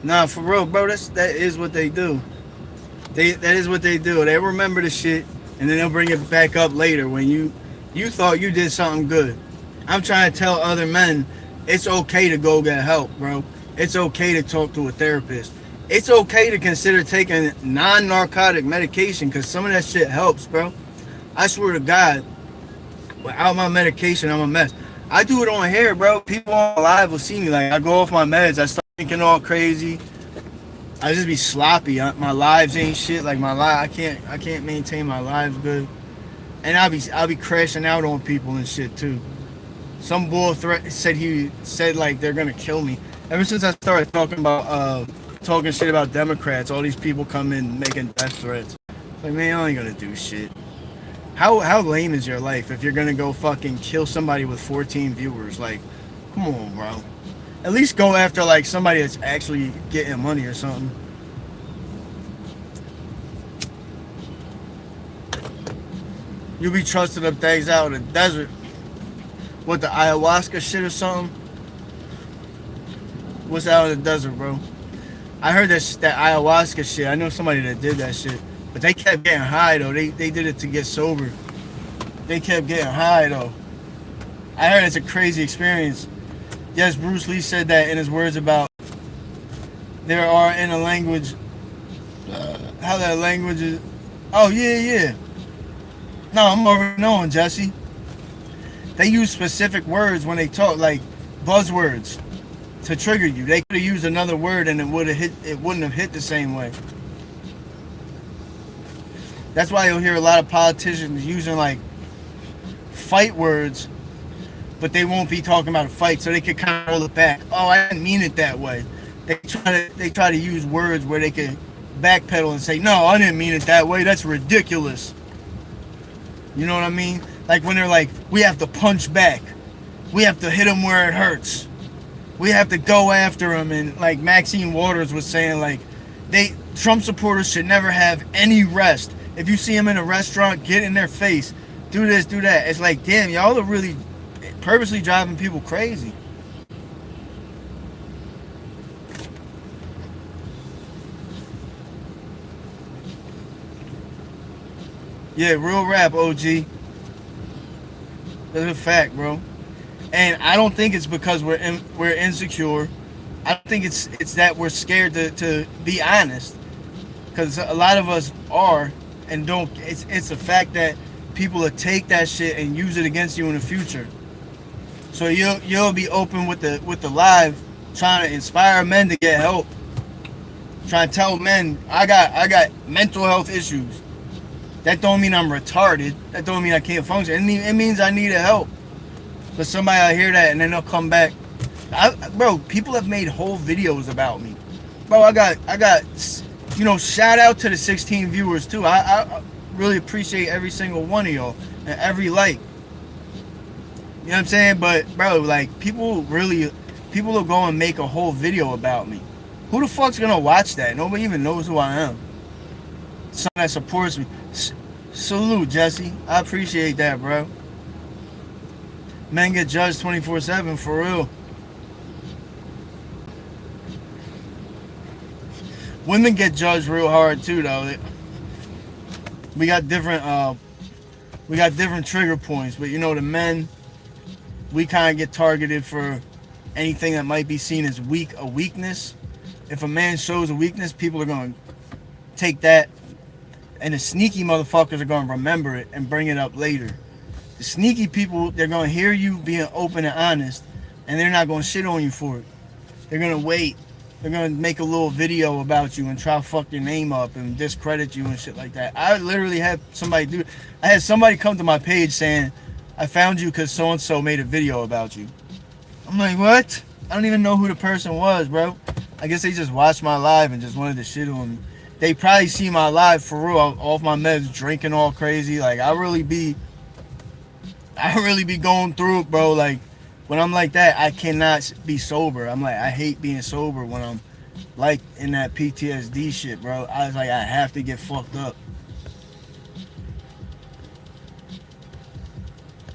Nah, for real, bro. That is what they do. That is what they do. They remember the shit, and then they'll bring it back up later when you thought you did something good. I'm trying to tell other men it's okay to go get help, bro. It's okay to talk to a therapist. It's okay to consider taking non-narcotic medication because some of that shit helps, bro. I swear to God, without my medication, I'm a mess. I do it on here, bro. People on live will see me. Like, I go off my meds. I start thinking all crazy. I just be sloppy. My lives ain't shit. Like, I can't maintain my lives good. And I'll be crashing out on people and shit too. Some bull said like they're gonna kill me. Ever since I started talking shit about Democrats, all these people come in making death threats. Like, man, I ain't gonna do shit. How lame is your life if you're gonna go fucking kill somebody with 14 viewers? Like, come on, bro. At least go after like somebody that's actually getting money or something. You be trusting them things out in the desert. What, the ayahuasca shit or something? What's out in the desert, bro? I heard that ayahuasca shit. I know somebody that did that shit. But they kept getting high, though. They did it to get sober. They kept getting high, though. I heard it's a crazy experience. Yes, Bruce Lee said that in his words about there are in a language, how that language is. Oh, yeah. No, I'm already knowing, Jesse. They use specific words when they talk, like buzzwords, to trigger you. They could have used another word and it wouldn't have hit the same way. That's why you'll hear a lot of politicians using like fight words, but they won't be talking about a fight, so they could kind of hold it back. Oh, I didn't mean it that way. They try to use words where they can backpedal and say, no, I didn't mean it that way. That's ridiculous. You know what I mean? Like when they're like, we have to punch back. We have to hit them where it hurts. We have to go after them. And like Maxine Waters was saying, like, Trump supporters should never have any rest. If you see them in a restaurant, get in their face. Do this, do that. It's like, damn, y'all are really purposely driving people crazy. Yeah, real rap, OG. That's a fact, bro. And I don't think it's because we're insecure. I think it's that we're scared to be honest. Because a lot of us are and don't. It's the fact that people will take that shit and use it against you in the future. So you'll be open with the live, trying to inspire men to get help. Trying to tell men I got mental health issues. That don't mean I'm retarded. That don't mean I can't function. It means I need help. But somebody will hear that and then they'll come back. Bro, people have made whole videos about me. Bro, I got shout out to the 16 viewers too. I really appreciate every single one of y'all and every like. You know what I'm saying? But bro, like people will go and make a whole video about me. Who the fuck's gonna watch that? Nobody even knows who I am. Someone that supports me. Salute, Jesse. I appreciate that, bro. Men get judged 24/7 for real. Women get judged real hard too, though. We got different trigger points, but the men, we kind of get targeted for anything that might be seen as a weakness. If a man shows a weakness, people are going to take that, and the sneaky motherfuckers are going to remember it and bring it up later. The sneaky people, they're going to hear you being open and honest, and they're not going to shit on you for it. They're going to wait. They're going to make a little video about you and try to fuck your name up and discredit you and shit like that. I literally had somebody do it. I had somebody come to my page saying, I found you because so-and-so made a video about you. I'm like, what? I don't even know who the person was, bro. I guess they just watched my live and just wanted to shit on me. They probably see my live for real, off my meds, drinking all crazy. Like, I really be going through it, bro. Like, when I'm like that, I cannot be sober. I'm like, I hate being sober when I'm like in that PTSD shit, bro. I was like, I have to get fucked up.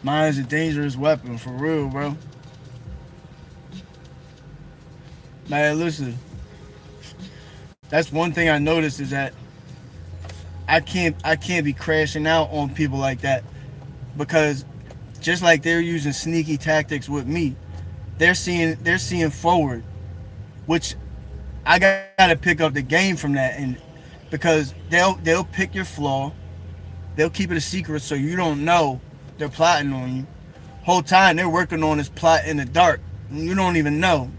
Mine is a dangerous weapon, for real, bro. Man, listen. That's one thing I noticed is that I can't be crashing out on people like that because just like they're using sneaky tactics with me, they're seeing forward, which I gotta pick up the game from that, and because they'll pick your flaw, they'll keep it a secret so you don't know they're plotting on you. Whole time they're working on this plot in the dark, and you don't even know.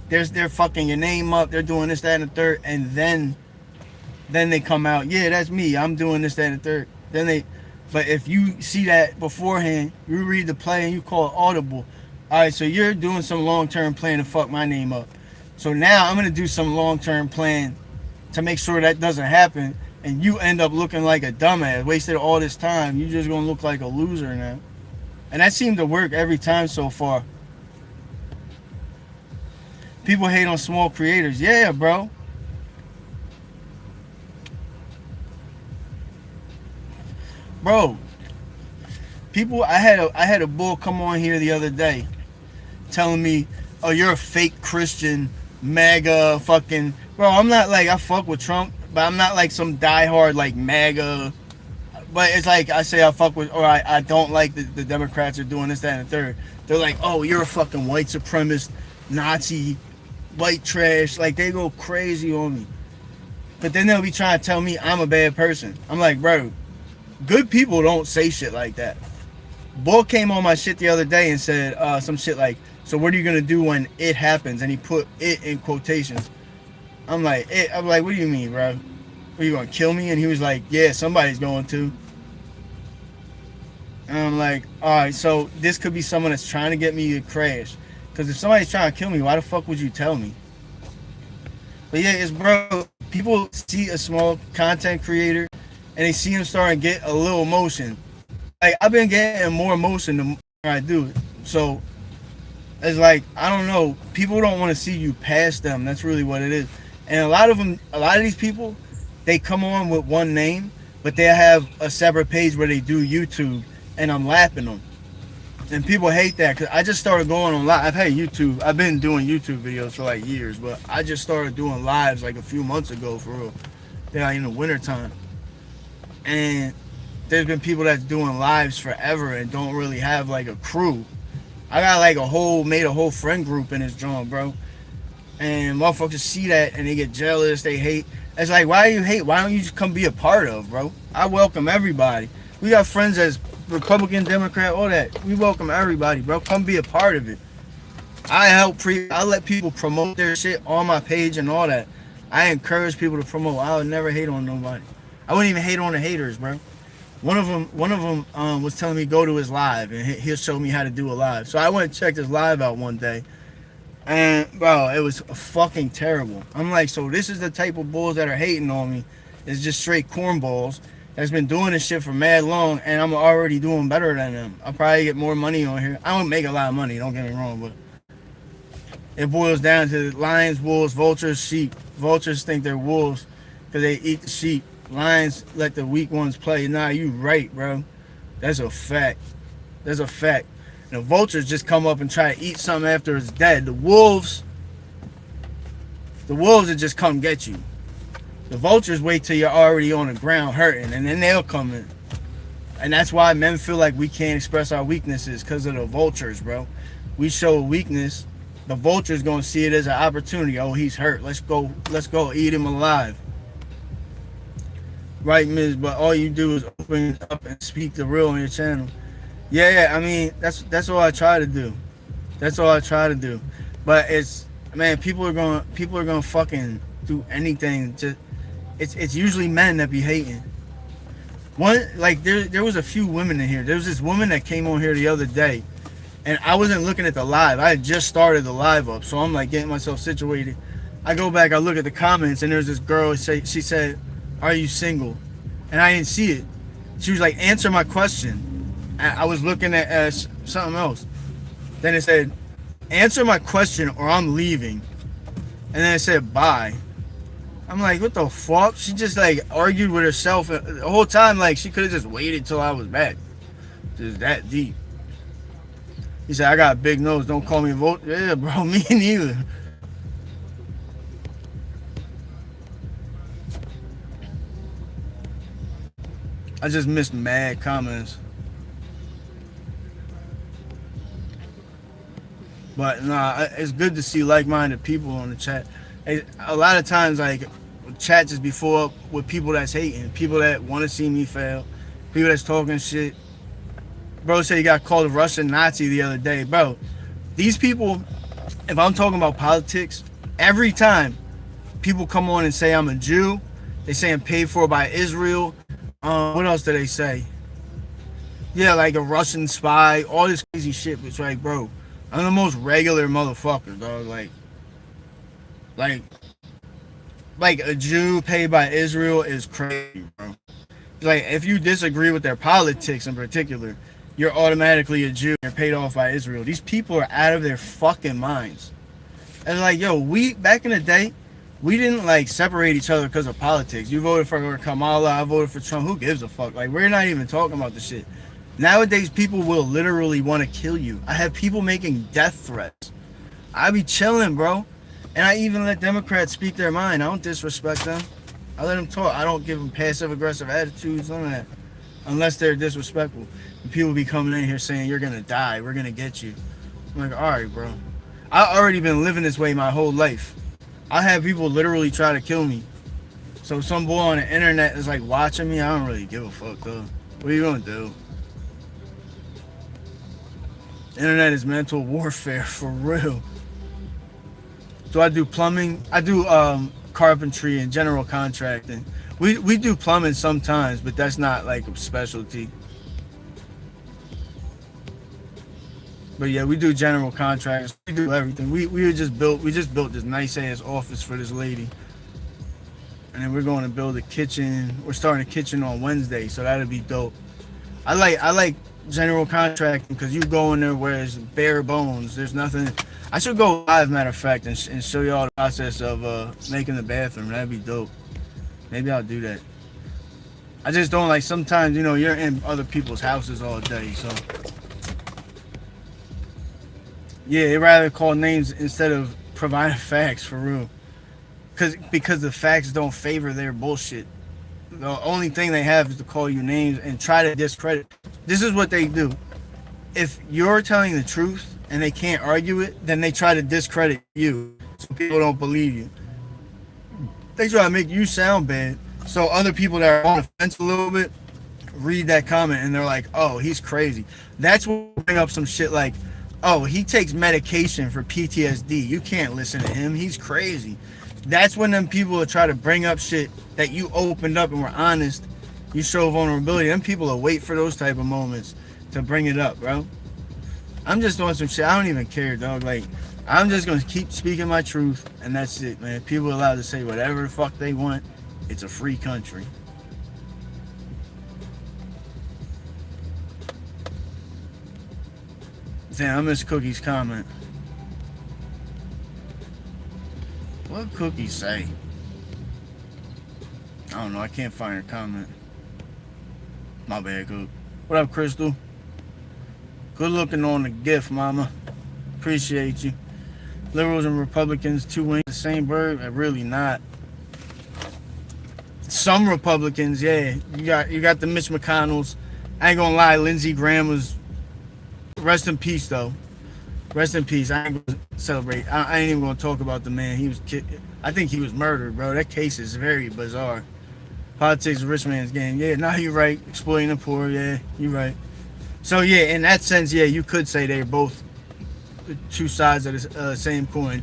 They're fucking your name up. They're doing this, that, and the third, and then they come out. Yeah, that's me. I'm doing this, that, and the third. But if you see that beforehand, you read the play and you call it audible. All right, so you're doing some long-term plan to fuck my name up. So now I'm gonna do some long-term plan to make sure that doesn't happen, and you end up looking like a dumbass, wasted all this time. You're just gonna look like a loser now. And that seemed to work every time so far. People hate on small creators. Yeah, bro. Bro, I had a bull come on here the other day telling me, "Oh, you're a fake Christian, MAGA fucking." Bro, I'm not like I fuck with Trump, but I'm not like some diehard like MAGA. But it's like I say I fuck with, or I don't like the Democrats are doing this, that, and the third. They're like, "Oh, you're a fucking white supremacist, Nazi, white trash." Like they go crazy on me. But then they'll be trying to tell me I'm a bad person. I'm like, bro, good people don't say shit like that. Bull came on my shit the other day and said some shit like, "So what are you gonna do when it happens?" And he put it in quotations. I'm like, what do you mean, bro? Are you gonna kill me? And he was like, "Yeah, somebody's going to." And I'm like, all right, so this could be someone that's trying to get me to crash. Because if somebody's trying to kill me, why the fuck would you tell me? But yeah, it's bro. People see a small content creator and they see him starting to get a little emotion. Like I've been getting more emotion the more I do it. So it's like I don't know. People don't want to see you past them. That's really what it is. And a lot of these people, they come on with one name, but they have a separate page where they do YouTube, and I'm lapping them. And people hate that because I just started going on live. I've had YouTube. I've been doing YouTube videos for like years, but I just started doing lives like a few months ago for real. Yeah, in the wintertime. And there's been people that's doing lives forever and don't really have like a crew. I got like made a whole friend group in this joint, bro. And motherfuckers see that and they get jealous, they hate. It's like, why do you hate? Why don't you just come be a part of, bro? I welcome everybody. We got friends as Republican, Democrat, all that. We welcome everybody, bro. Come be a part of it. I let people promote their shit on my page and all that. I encourage people to promote. I would never hate on nobody. I wouldn't even hate on the haters, bro. One of them was telling me go to his live and he'll show me how to do a live. So I went and checked his live out one day, and bro, it was fucking terrible. I'm like, so this is the type of bulls that are hating on me. It's just straight cornballs that's been doing this shit for mad long, and I'm already doing better than them. I'll probably get more money on here. I don't make a lot of money, don't get me wrong, but it boils down to lions, wolves, vultures, sheep. Vultures think they're wolves because they eat the sheep. Lions let the weak ones play. Nah, you right, bro. That's a fact. That's a fact. And the vultures just come up and try to eat something after it's dead. The wolves will just come get you. The vultures wait till you're already on the ground hurting, and then they'll come in. And that's why men feel like we can't express our weaknesses, because of the vultures, bro. We show a weakness, the vulture's gonna see it as an opportunity. Oh, he's hurt. Let's go eat him alive. Right, Miz? But all you do is open up and speak the real on your channel. Yeah, I mean, that's all I try to do. That's all I try to do. But it's, man, people are gonna fucking do anything to. It's usually men that be hating. There was a few women in here. There was this woman that came on here the other day, and I wasn't looking at the live. I had just started the live up, so I'm like getting myself situated. I go back, I look at the comments, and there's this girl. She said, "Are you single?" And I didn't see it. She was like, "Answer my question." I was looking at something else. Then it said, "Answer my question or I'm leaving." And then it said, "Bye." I'm like, what the fuck? She just like argued with herself the whole time. Like she could have just waited till I was back. Just that deep. He said, I got a big nose. Don't call me a vote. Yeah, bro, me neither. I just missed mad comments. But nah, it's good to see like-minded people on the chat. A lot of times, like, chat just be full up with people that's hating, people that want to see me fail, people that's talking shit. Bro said he got called a Russian Nazi the other day. Bro, these people, if I'm talking about politics, every time people come on and say I'm a Jew, they say I'm paid for by Israel. What else do they say? Yeah, like a Russian spy, all this crazy shit. It's like, bro, I'm the most regular motherfucker, dog. Like, like a Jew paid by Israel is crazy, bro. Like, if you disagree with their politics in particular, you're automatically a Jew. You're paid off by Israel. These people are out of their fucking minds. And like, yo, we back in the day, we didn't like separate each other because of politics. You voted for Kamala, I voted for Trump. Who gives a fuck? Like, we're not even talking about the shit. Nowadays, people will literally want to kill you. I have people making death threats. I be chilling, bro. And I even let Democrats speak their mind. I don't disrespect them. I let them talk. I don't give them passive-aggressive attitudes, none of that. Unless they're disrespectful. And people be coming in here saying, you're going to die. We're going to get you. I'm like, all right, bro. I've already been living this way my whole life. I have people literally try to kill me. So some boy on the internet is like watching me. I don't really give a fuck, though. What are you going to do? Internet is mental warfare, for real. Do I do plumbing? I do carpentry and general contracting. We do plumbing sometimes, but that's not like a specialty. But yeah, we do general contracts. We do everything. We just built this nice ass office for this lady. And then we're going to build a kitchen. We're starting a kitchen on Wednesday, so that'll be dope. I like general contracting because you go in there where it's bare bones. There's nothing. I should go live, matter of fact, and show you all the process of making the bathroom. That'd be dope. Maybe I'll do that. I just don't like, sometimes, you know, you're in other people's houses all day, so. Yeah, they'd rather call names instead of providing facts, for real. Because the facts don't favor their bullshit. The only thing they have is to call you names and try to discredit. This is what they do. If you're telling the truth and they can't argue it, then they try to discredit you so people don't believe you. They try to make you sound bad so other people that are on the fence a little bit read that comment and they're like, oh, he's crazy. That's when we bring up some shit like, oh, he takes medication for PTSD. You can't listen to him. He's crazy. That's when them people will try to bring up shit that you opened up and were honest. You show vulnerability. Them people will wait for those type of moments to bring it up, bro. I'm just doing some shit. I don't even care, dog. Like, I'm just going to keep speaking my truth, and that's it, man. People are allowed to say whatever the fuck they want. It's a free country. Damn, I missed Cookie's comment. What did Cookie say? I don't know. I can't find her comment. My bad, Cook. What up, Crystal? Good looking on the gift, mama. Appreciate you. Liberals and Republicans, two wings, the same bird? Really not. Some Republicans, yeah. You got the Mitch McConnells. I ain't gonna lie, Lindsey Graham was. Rest in peace, though. Rest in peace. I ain't gonna celebrate. I ain't even gonna talk about the man. I think he was murdered, bro. That case is very bizarre. Politics is a rich man's game. Yeah, now you're right. Exploiting the poor. Yeah, you're right. So yeah, in that sense, yeah, you could say they're both two sides of the same coin.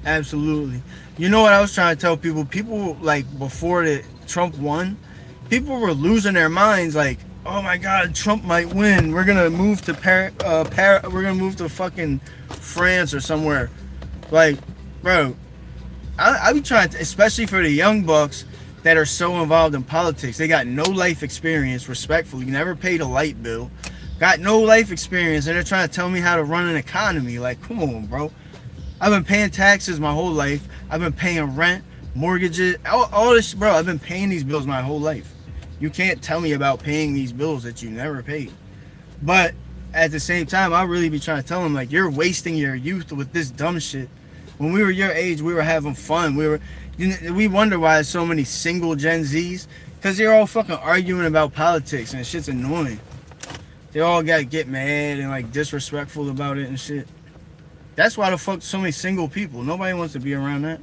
Absolutely. You know what I was trying to tell people? People, like, before Trump won, people were losing their minds. Like, oh my God, Trump might win. We're gonna move to we're gonna move to fucking France or somewhere. Like, bro, I be trying to, especially for the young bucks that are so involved in politics. They got no life experience, respectfully, never paid a light bill, got no life experience, and they're trying to tell me how to run an economy. Like, come on, bro. I've been paying taxes my whole life. I've been paying rent, mortgages, all this, bro. I've been paying these bills my whole life. You can't tell me about paying these bills that you never paid. But at the same time, I really be trying to tell them like, you're wasting your youth with this dumb shit. When we were your age, we were having fun. We wonder why there's so many single Gen Zs, because they're all fucking arguing about politics and shit's annoying. They all got to get mad and like disrespectful about it and shit. That's why the fuck so many single people. Nobody wants to be around that.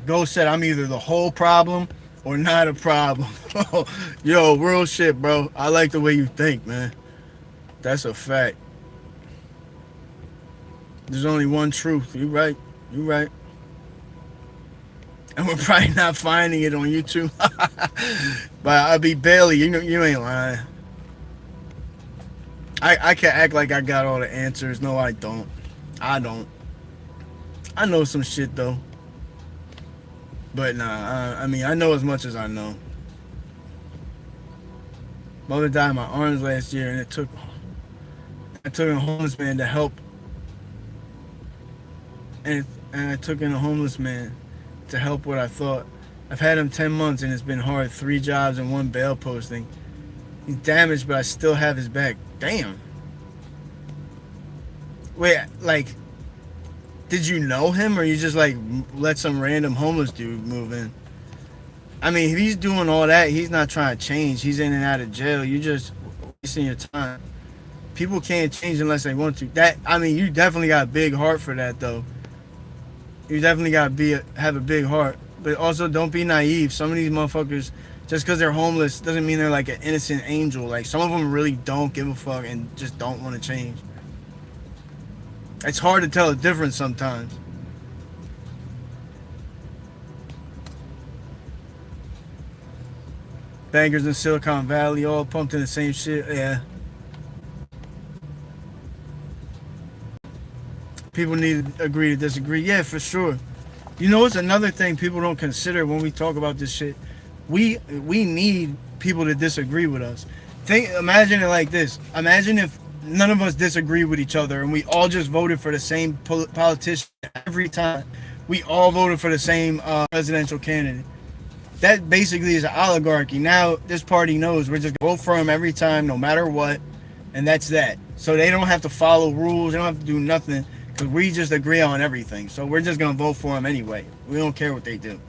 Ghost said, I'm either the whole problem or not a problem. Yo, real shit, bro. I like the way you think, man. That's a fact. There's only one truth. You right. You right. And we're probably not finding it on YouTube. But I'll be Bailey. You ain't lying. I can act like I got all the answers. No, I don't. I don't. I know some shit, though. But nah, I mean, I know as much as I know. Mother died in my arms last year, and it took a homeless man to help. And I took in a homeless man to help what I thought. I've had him 10 months, and it's been hard. 3 jobs and 1 bail posting. He's damaged, but I still have his back. Damn. Wait, like, did you know him, or you just like let some random homeless dude move in? I mean, if he's doing all that, he's not trying to change. He's in and out of jail. You just wasting your time. People can't change unless they want to. I mean, you definitely got a big heart for that, though. You definitely got to have a big heart. But also, don't be naive. Some of these motherfuckers, just because they're homeless, doesn't mean they're like an innocent angel. Like, some of them really don't give a fuck and just don't want to change. It's hard to tell the difference sometimes. Bangers in Silicon Valley, all pumped in the same shit. Yeah. People need to agree to disagree. Yeah, for sure. You know, it's another thing people don't consider when we talk about this shit. We need people to disagree with us. Imagine it like this. Imagine if none of us disagree with each other and we all just voted for the same politician every time. We all voted for the same presidential candidate. That basically is an oligarchy. Now this party knows we're just going to vote for him every time, no matter what, and that's that. So they don't have to follow rules. They don't have to do nothing because we just agree on everything. So we're just going to vote for him anyway. We don't care what they do.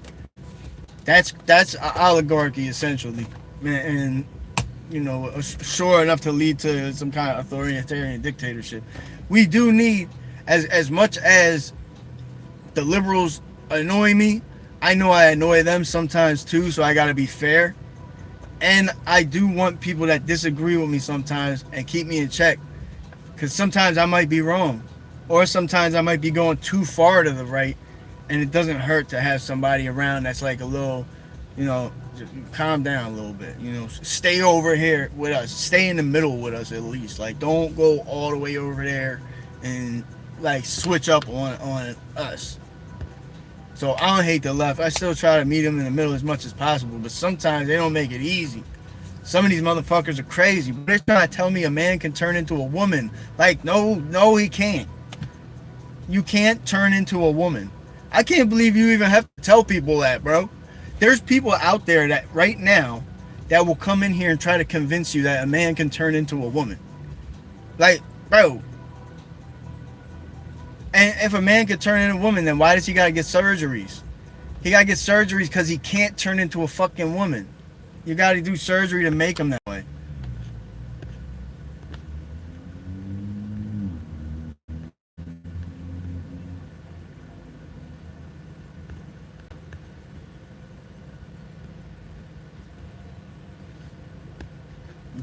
That's oligarchy essentially, and you know, sure enough to lead to some kind of authoritarian dictatorship. We do need, as much as the liberals annoy me, I know I annoy them sometimes too, so I gotta be fair. And I do want people that disagree with me sometimes and keep me in check, because sometimes I might be wrong, or sometimes I might be going too far to the right, and it doesn't hurt to have somebody around that's like a little, you know, calm down a little bit, you know, stay over here with us, stay in the middle with us at least. Like, don't go all the way over there and like switch up on us. So I don't hate the left. I still try to meet them in the middle as much as possible, but sometimes they don't make it easy. Some of these motherfuckers are crazy. But they're trying to tell me a man can turn into a woman. Like, no, he can't. You can't turn into a woman. I can't believe you even have to tell people that, bro. There's people out there that right now that will come in here and try to convince you that a man can turn into a woman. Like, bro. And if a man could turn into a woman, then why does he got to get surgeries? He got to get surgeries because he can't turn into a fucking woman. You got to do surgery to make him that way.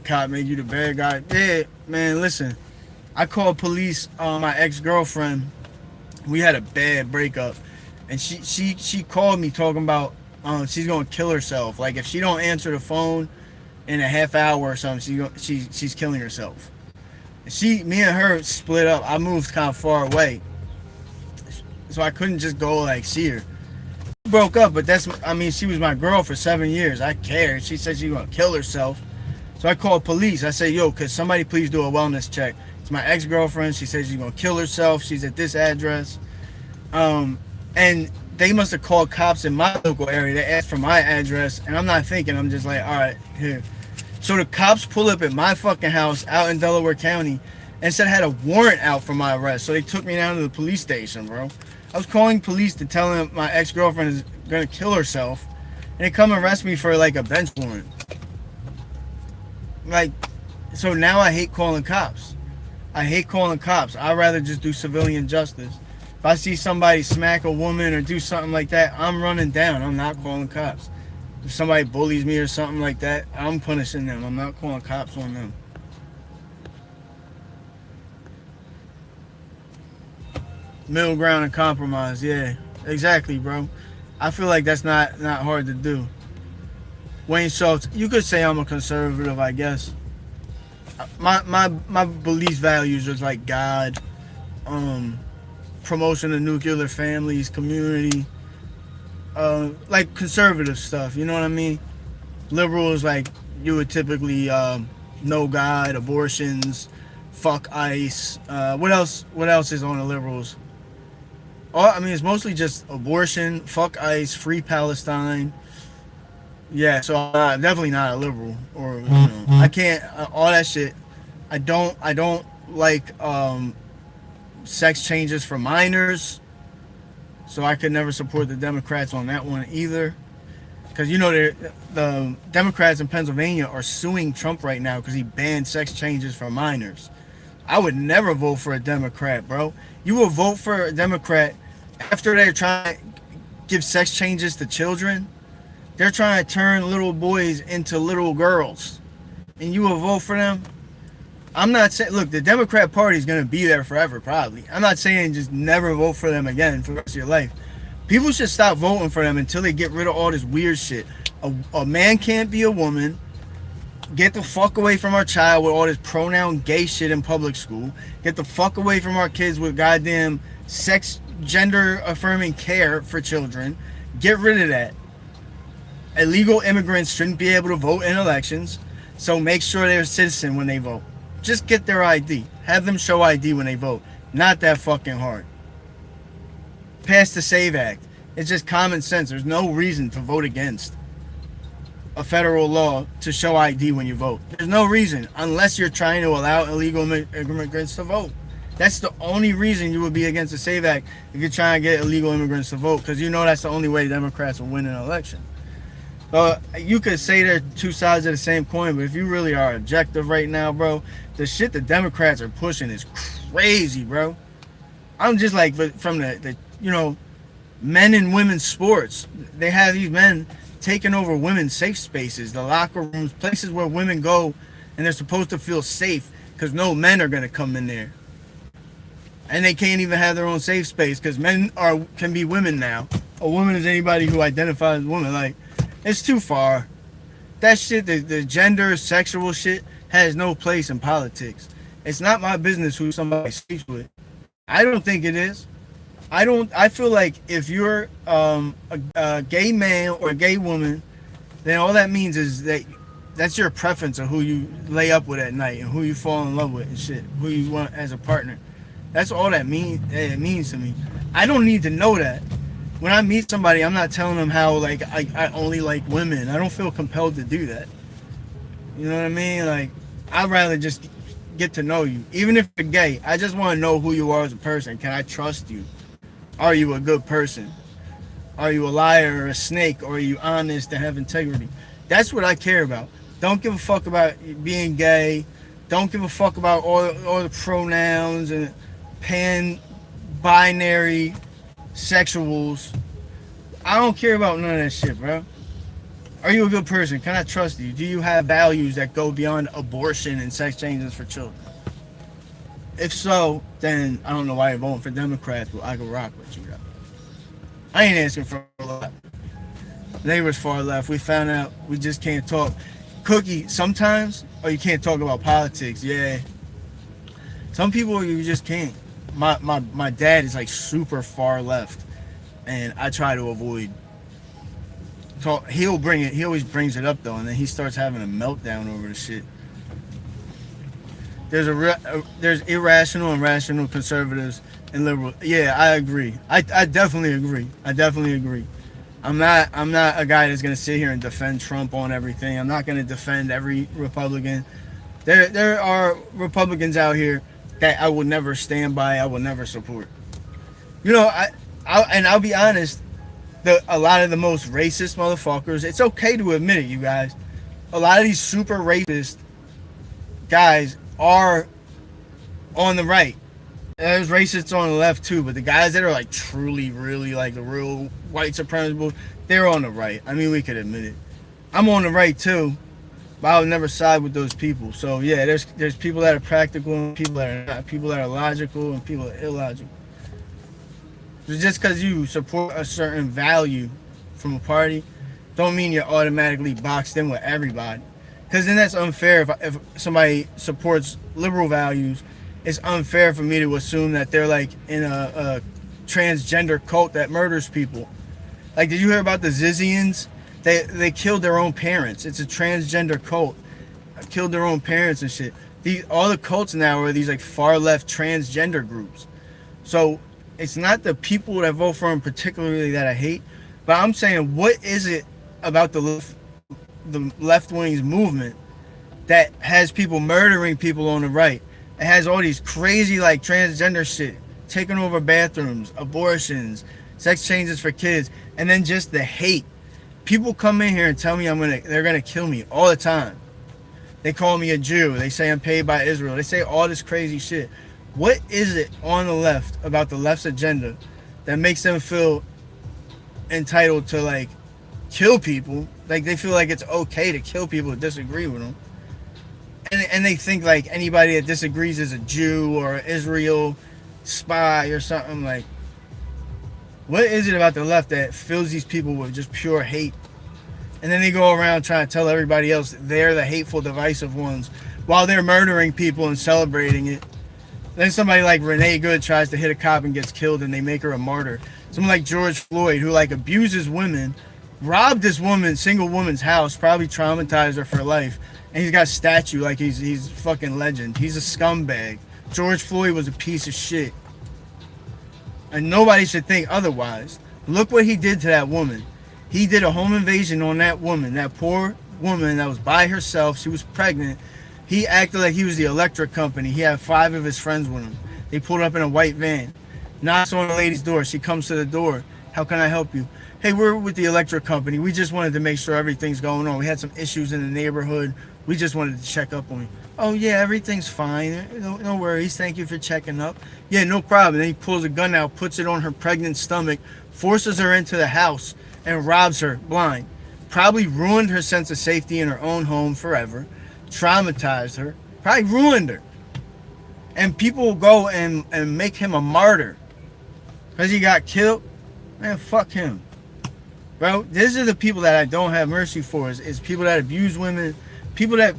Cop made you the bad guy. Yeah, man, listen. I called police on my ex-girlfriend. We had a bad breakup. And she called me talking about she's gonna kill herself. Like, if she don't answer the phone in a half hour or something, she's killing herself. Me and her split up. I moved kind of far away, so I couldn't just go like see her. We broke up, but she was my girl for 7 years. I cared. She said she was gonna kill herself. So I called police. I said, yo, could somebody please do a wellness check? It's my ex-girlfriend. She says she's going to kill herself. She's at this address. And they must have called cops in my local area. They asked for my address, and I'm not thinking. I'm just like, all right, here. So the cops pull up at my fucking house out in Delaware County and said I had a warrant out for my arrest. So they took me down to the police station, bro. I was calling police to tell them my ex-girlfriend is gonna kill herself, and they come arrest me for like a bench warrant. Like, so now I hate calling cops. I hate calling cops. I'd rather just do civilian justice. If I see somebody smack a woman or do something like that, I'm running down. I'm not calling cops. If somebody bullies me or something like that, I'm punishing them. I'm not calling cops on them. Middle ground and compromise, yeah, exactly, bro. I feel like that's not hard to do. Wayne Schultz, you could say I'm a conservative, I guess. My belief values is like God, promotion of nuclear families, community, like conservative stuff. You know what I mean? Liberals, like you would typically no God, abortions, fuck ICE. What else? What else is on the liberals? I mean, it's mostly just abortion, fuck ICE, free Palestine. Yeah, so I'm definitely not a liberal, or you know, I can't all that shit. I don't like sex changes for minors, so I could never support the Democrats on that one either. Because you know the Democrats in Pennsylvania are suing Trump right now because he banned sex changes for minors. I would never vote for a Democrat, bro. You will vote for a Democrat after they're trying to give sex changes to children. They're trying to turn little boys into little girls, and you will vote for them? I'm not saying, look, the Democrat Party is going to be there forever, probably. I'm not saying just never vote for them again for the rest of your life. People should stop voting for them until they get rid of all this weird shit. A man can't be a woman. Get the fuck away from our child with all this pronoun gay shit in public school. Get the fuck away from our kids with goddamn sex, gender affirming care for children. Get rid of that. Illegal immigrants shouldn't be able to vote in elections, so make sure they're a citizen when they vote. Just get their ID. Have them show ID when they vote. Not that fucking hard. Pass the SAVE Act. It's just common sense. There's no reason to vote against a federal law to show ID when you vote. There's no reason, unless you're trying to allow illegal immigrants to vote. That's the only reason you would be against the SAVE Act, if you're trying to get illegal immigrants to vote, because you know that's the only way Democrats will win an election. You could say they're two sides of the same coin, but if you really are objective right now, bro, the shit the Democrats are pushing is crazy, bro. I'm just like, from the you know, men and women's sports, they have these men taking over women's safe spaces, the locker rooms, places where women go, and they're supposed to feel safe because no men are going to come in there. And they can't even have their own safe space because men can be women now. A woman is anybody who identifies as a woman. Like, it's too far. That shit, the gender, sexual shit, has no place in politics. It's not my business who somebody sleeps with. I don't think it is. I feel like if you're a gay man or a gay woman, then all that means is that that's your preference of who you lay up with at night and who you fall in love with and shit, who you want as a partner. That's all it means to me. I don't need to know that. When I meet somebody, I'm not telling them how, like, I only like women. I don't feel compelled to do that. You know what I mean? Like, I'd rather just get to know you. Even if you're gay, I just want to know who you are as a person. Can I trust you? Are you a good person? Are you a liar or a snake? Or are you honest and have integrity? That's what I care about. Don't give a fuck about being gay. Don't give a fuck about all the pronouns and pan-binary sexuals. I don't care about none of that shit, bro. Are you a good person? Can I trust you? Do you have values that go beyond abortion and sex changes for children? If so, then I don't know why you're voting for Democrats, but I can rock with you, though. I ain't asking for a lot. Neighbors far left. We found out we just can't talk. Cookie, sometimes, you can't talk about politics. Yeah. Some people you just can't. My dad is like super far left, and I try to avoid. So he'll bring it. He always brings it up though, and then he starts having a meltdown over the shit. There's irrational and rational conservatives. and liberal. Yeah, I agree. I definitely agree. I definitely agree. I'm not a guy that's gonna sit here and defend Trump on everything. I'm not gonna defend every Republican. There are Republicans out here that I will never stand by. I will never support. You know, I'll be honest. A lot of the most racist motherfuckers. It's okay to admit it, you guys. A lot of these super racist guys are on the right. There's racists on the left too, but the guys that are like truly, really like the real white supremacists, they're on the right. I mean, we could admit it. I'm on the right too, but I would never side with those people. So yeah, there's people that are practical and people that are not, people that are logical and people that are illogical. So just because you support a certain value from a party, don't mean you're automatically boxed in with everybody. Because then that's unfair. If somebody supports liberal values, it's unfair for me to assume that they're like in a transgender cult that murders people. Like, did you hear about the Zizians? They killed their own parents. It's a transgender cult. Killed their own parents and shit. All the cults now are these like far left transgender groups. So it's not the people that vote for them particularly that I hate, but I'm saying, what is it about the left wing's movement that has people murdering people on the right? It has all these crazy like transgender shit, taking over bathrooms, abortions, sex changes for kids, and then just the hate. People come in here and tell me they're gonna kill me all the time. They call me a Jew. They say I'm paid by Israel. They say all this crazy shit. What is it on the left about the left's agenda that makes them feel entitled to like kill people? Like they feel like it's okay to kill people who disagree with them. And they think like anybody that disagrees is a Jew or an Israel spy or something. Like, what is it about the left that fills these people with just pure hate? And then they go around trying to tell everybody else they're the hateful, divisive ones while they're murdering people and celebrating it. Then somebody like Renee Good tries to hit a cop and gets killed and they make her a martyr. Someone like George Floyd who like abuses women, robbed this woman, single woman's house, probably traumatized her for life. And he's got a statue like he's a fucking legend. He's a scumbag. George Floyd was a piece of shit. And nobody should think otherwise. Look what he did to that woman. He did a home invasion on that woman, that poor woman that was by herself. She was pregnant. He acted like he was the electric company. He had 5 of his friends with him. They pulled up in a white van. Knocks on the lady's door. She comes to the door. How can I help you? Hey, we're with the electric company. We just wanted to make sure everything's going on. We had some issues in the neighborhood. We just wanted to check up on you. Oh, yeah, everything's fine. No worries. Thank you for checking up. Yeah, no problem. Then he pulls a gun out, puts it on her pregnant stomach, forces her into the house, and robs her blind. Probably ruined her sense of safety in her own home forever. Traumatized her. Probably ruined her. And people will go and make him a martyr because he got killed. Man, fuck him. Bro, these are the people that I don't have mercy for. Is people that abuse women, people that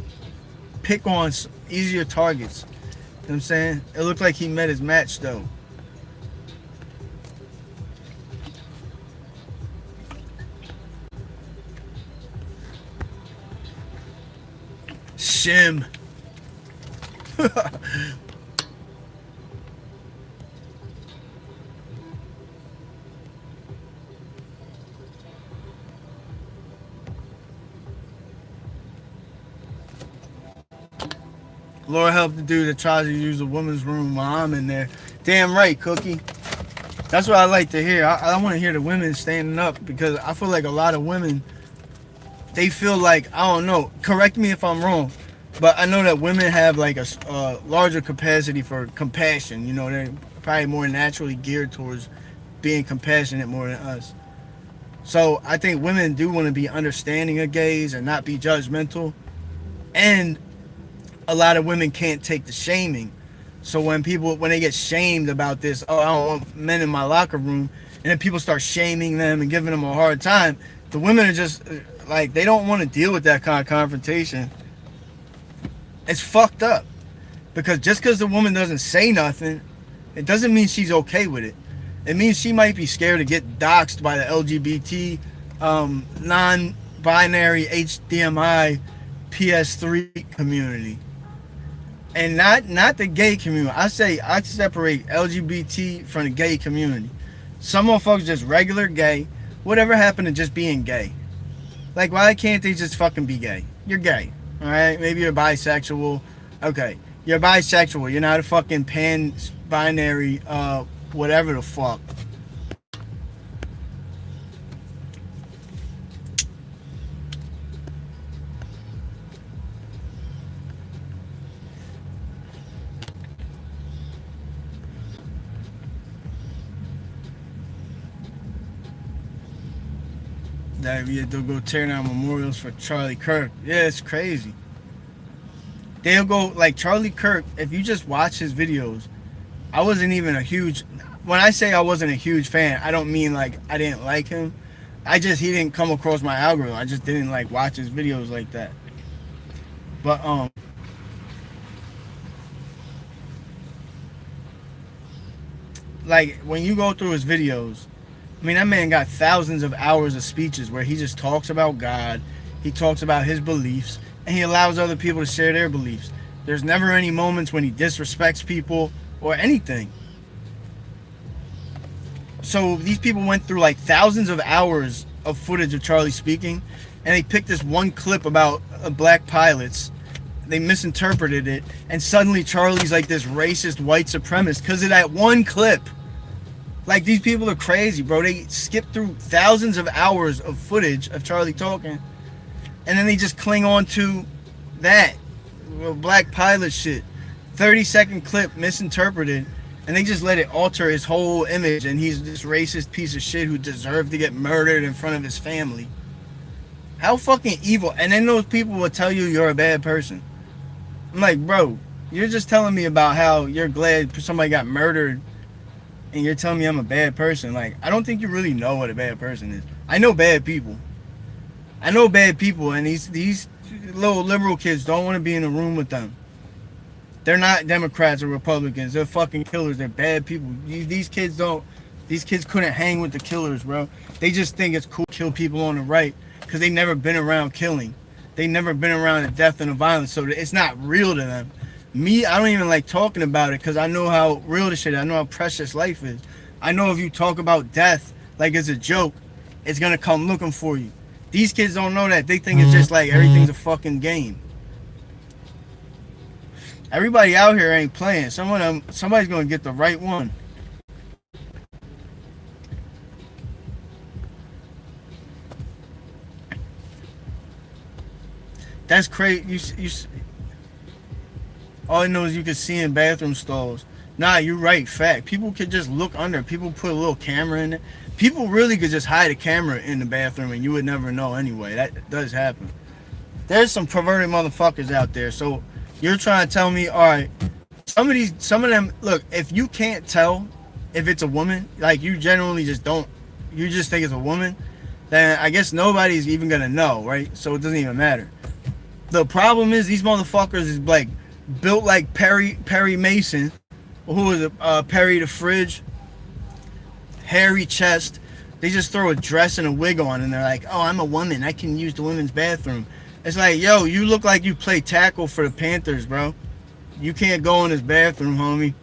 pick on easier targets. You know what I'm saying? It looked like he met his match, though. Shim. Lord help the dude that tries to use a woman's room while I'm in there. Damn right, Cookie. That's what I like to hear. I want to hear the women standing up because I feel like a lot of women, they feel like, I don't know, correct me if I'm wrong, but I know that women have like a larger capacity for compassion. You know, they're probably more naturally geared towards being compassionate more than us. So I think women do want to be understanding of gays and not be judgmental. And a lot of women can't take the shaming. So when they get shamed about this, oh, I don't want men in my locker room, and then people start shaming them and giving them a hard time, the women are just like, they don't want to deal with that kind of confrontation. It's fucked up. Because just because the woman doesn't say nothing, it doesn't mean she's okay with it. It means she might be scared to get doxxed by the LGBT, non-binary, HDMI, PS3 community. And not the gay community. I separate LGBT from the gay community. Some motherfuckers just regular gay. Whatever happened to just being gay? Like, why can't they just fucking be gay? You're gay, all right? Maybe you're bisexual. Okay, you're bisexual. You're not a fucking pan-binary, whatever the fuck. That they'll go tear down memorials for Charlie Kirk. Yeah, it's crazy. They'll go like Charlie Kirk. If you just watch his videos, I wasn't even a huge. When I say I wasn't a huge fan, I don't mean like I didn't like him. He didn't come across my algorithm. I just didn't like watch his videos like that. But like when you go through his videos, I mean, that man got thousands of hours of speeches where he just talks about God, he talks about his beliefs, and he allows other people to share their beliefs. There's never any moments when he disrespects people or anything. So these people went through like thousands of hours of footage of Charlie speaking, and they picked this one clip about black pilots. They misinterpreted it, and suddenly Charlie's like this racist white supremacist because of that one clip. Like, these people are crazy, bro. They skip through thousands of hours of footage of Charlie talking, and then they just cling on to that black pilot shit. 30-second clip misinterpreted, and they just let it alter his whole image, and he's this racist piece of shit who deserved to get murdered in front of his family. How fucking evil. And then those people will tell you you're a bad person. I'm like, bro, you're just telling me about how you're glad somebody got murdered, and you're telling me I'm a bad person. Like, I don't think you really know what a bad person is. I know bad people. I know bad people, and these little liberal kids don't want to be in a room with them. They're not Democrats or Republicans. They're fucking killers. They're bad people. These kids couldn't hang with the killers, bro. They just think it's cool to kill people on the right because they never been around killing. They never been around the death and the violence, so it's not real to them. Me, I don't even like talking about it because I know how real this shit is. I know how precious life is. I know if you talk about death like it's a joke, it's going to come looking for you. These kids don't know that. They think it's just like everything's a fucking game. Everybody out here ain't playing. Somebody's going to get the right one. That's crazy. All I know is you can see in bathroom stalls. Nah, you're right. Fact. People could just look under. People put a little camera in it. People really could just hide a camera in the bathroom and you would never know anyway. That does happen. There's some perverted motherfuckers out there. So you're trying to tell me, all right, some of them, look, if you can't tell if it's a woman, like you generally just don't, you just think it's a woman, then I guess nobody's even gonna know, right? So it doesn't even matter. The problem is these motherfuckers is like built like Perry Mason, who was Perry the Fridge, hairy chest. They just throw a dress and a wig on and they're like, oh, I'm a woman, I can use the women's bathroom. It's like, yo, you look like you play tackle for the Panthers, bro. You can't go in this bathroom, homie.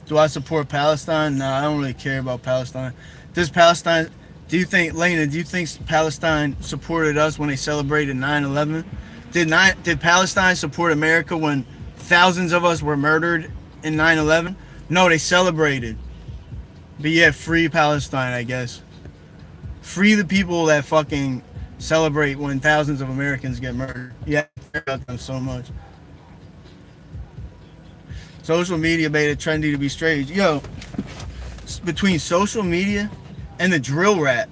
Do I support Palestine? No, I don't really care about Palestine. Do you think, Lena, do you think Palestine supported us when they celebrated 9/11? Did Palestine support America when thousands of us were murdered in 9/11? No, they celebrated. But yeah, free Palestine, I guess. Free the people that fucking celebrate when thousands of Americans get murdered. Yeah, I care about them so much. Social media made it trendy to be straight. Yo, between social media and the drill rap,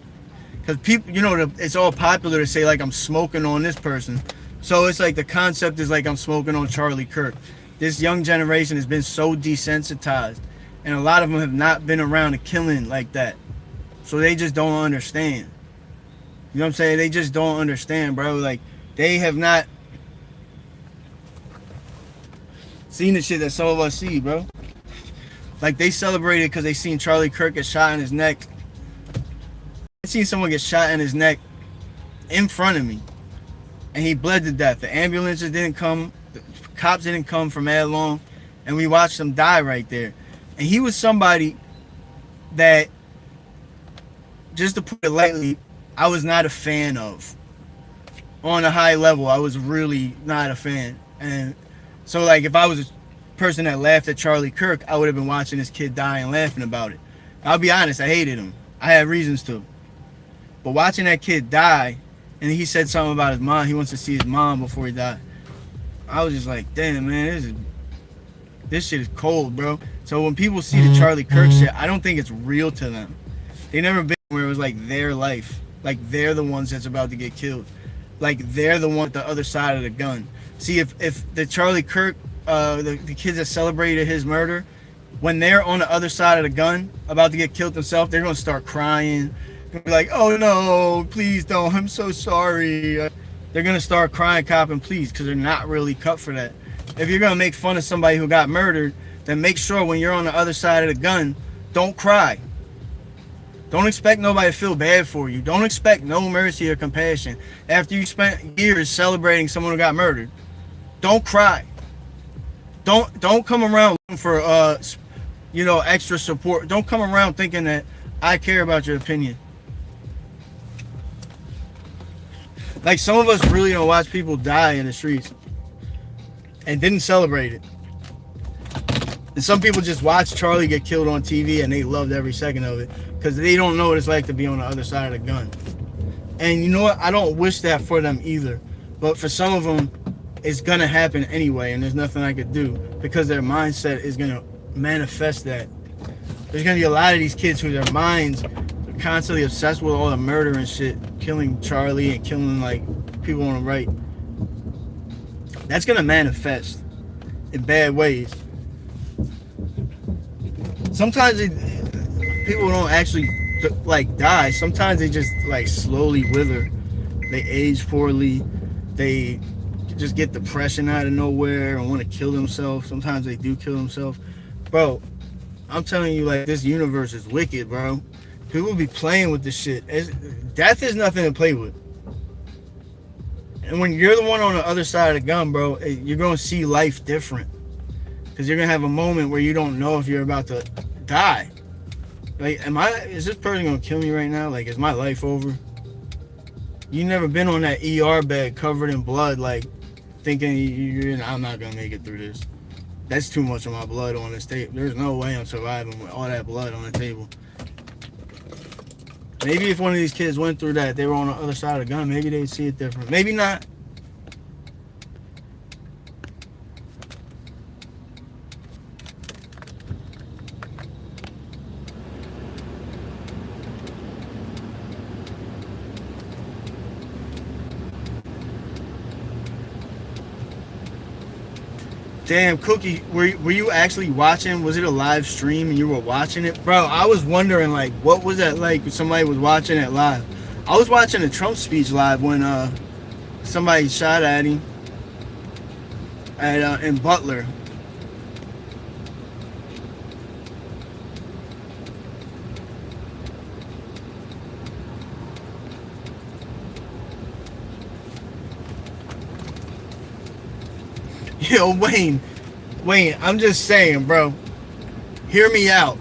because people, it's all popular to say like I'm smoking on this person. So it's like the concept is like I'm smoking on Charlie Kirk. This young generation has been so desensitized, and a lot of them have not been around a killing like that. So they just don't understand. You know what I'm saying? They just don't understand, bro. Like, they have not seen the shit that some of us see, bro. Like they celebrated because they seen Charlie Kirk get shot in his neck. I seen someone get shot in his neck in front of me, and he bled to death. The ambulances didn't come, the cops didn't come for mad long, and we watched him die right there. And he was somebody that, just to put it lightly, I was not a fan of. On a high level, I was really not a fan. And so, like, if I was a person that laughed at Charlie Kirk, I would have been watching this kid die and laughing about it. I'll be honest, I hated him. I had reasons to. But watching that kid die, and he said something about his mom, he wants to see his mom before he died. I was just like, damn, man, this shit is cold, bro. So when people see the Charlie Kirk shit, I don't think it's real to them. They never been where it was like their life. Like they're the ones that's about to get killed. Like they're the one at the other side of the gun. See, if the Charlie Kirk, the kids that celebrated his murder, when they're on the other side of the gun, about to get killed themselves, they're going to start crying. They're gonna be like, oh no, please don't, I'm so sorry. They're going to start crying, copping please, because they're not really cut for that. If you're going to make fun of somebody who got murdered, then make sure when you're on the other side of the gun, don't cry. Don't expect nobody to feel bad for you. Don't expect no mercy or compassion. After you spent years celebrating someone who got murdered, don't cry. Don't come around looking for extra support. Don't come around thinking that I care about your opinion. Like some of us really don't watch people die in the streets and didn't celebrate it. And some people just watch Charlie get killed on TV and they loved every second of it because they don't know what it's like to be on the other side of the gun. And you know what? I don't wish that for them either. But for some of them, it's going to happen anyway, and there's nothing I could do because their mindset is going to manifest that. There's going to be a lot of these kids who their minds are constantly obsessed with all the murder and shit, killing Charlie and killing like people on the right. That's going to manifest in bad ways. Sometimes people don't actually like die. Sometimes they just like slowly wither. They age poorly. They just get depression out of nowhere and want to kill themselves. Sometimes they do kill themselves. Bro, I'm telling you, like, this universe is wicked, bro. People be playing with this shit. Death is nothing to play with. And when you're the one on the other side of the gun, bro, you're going to see life different. Because you're going to have a moment where you don't know if you're about to die. Like, is this person going to kill me right now? Like, is my life over? You never been on that ER bed covered in blood, like, thinking I'm not going to make it through this. That's too much of my blood on this table. There's no way I'm surviving with all that blood on the table. Maybe if one of these kids went through that, they were on the other side of the gun, maybe they'd see it different. Maybe not. Damn, Cookie, were you actually watching? Was it a live stream and you were watching it? Bro, I was wondering, like, what was that like when somebody was watching it live? I was watching the Trump speech live when somebody shot at him in Butler. Yo, Wayne, I'm just saying, bro. Hear me out.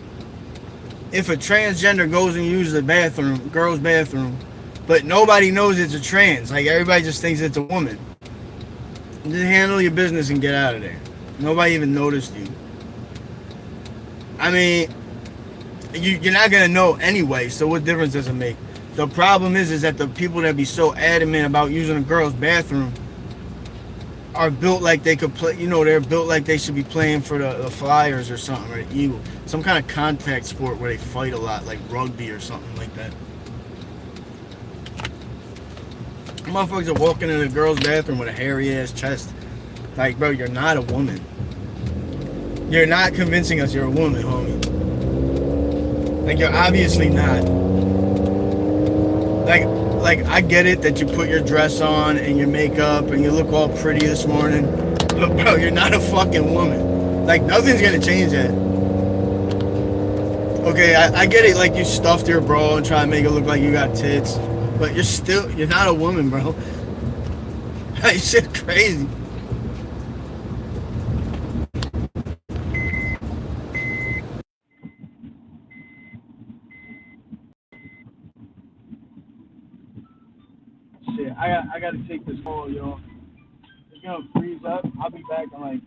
If a transgender goes and uses a bathroom, girl's bathroom, but nobody knows it's a trans, like everybody just thinks it's a woman, just handle your business and get out of there. Nobody even noticed you. I mean, you're not gonna know anyway, so what difference does it make? The problem is that the people that be so adamant about using a girl's bathroom are built like they could play, they're built like they should be playing for the Flyers or something, or the Eagles. Some kind of contact sport where they fight a lot, like rugby or something like that. Motherfuckers are walking in a girl's bathroom with a hairy ass chest. Like, bro, you're not a woman. You're not convincing us you're a woman, homie. Like, you're obviously not. Like, I get it that you put your dress on and your makeup and you look all pretty this morning, but bro, you're not a fucking woman. Like, nothing's gonna change that. Okay, I get it. Like you stuffed your bra and try to make it look like you got tits, but you're not a woman, bro. That shit crazy. Shit, I gotta take this call, yo. It's gonna freeze up. I'll be back in like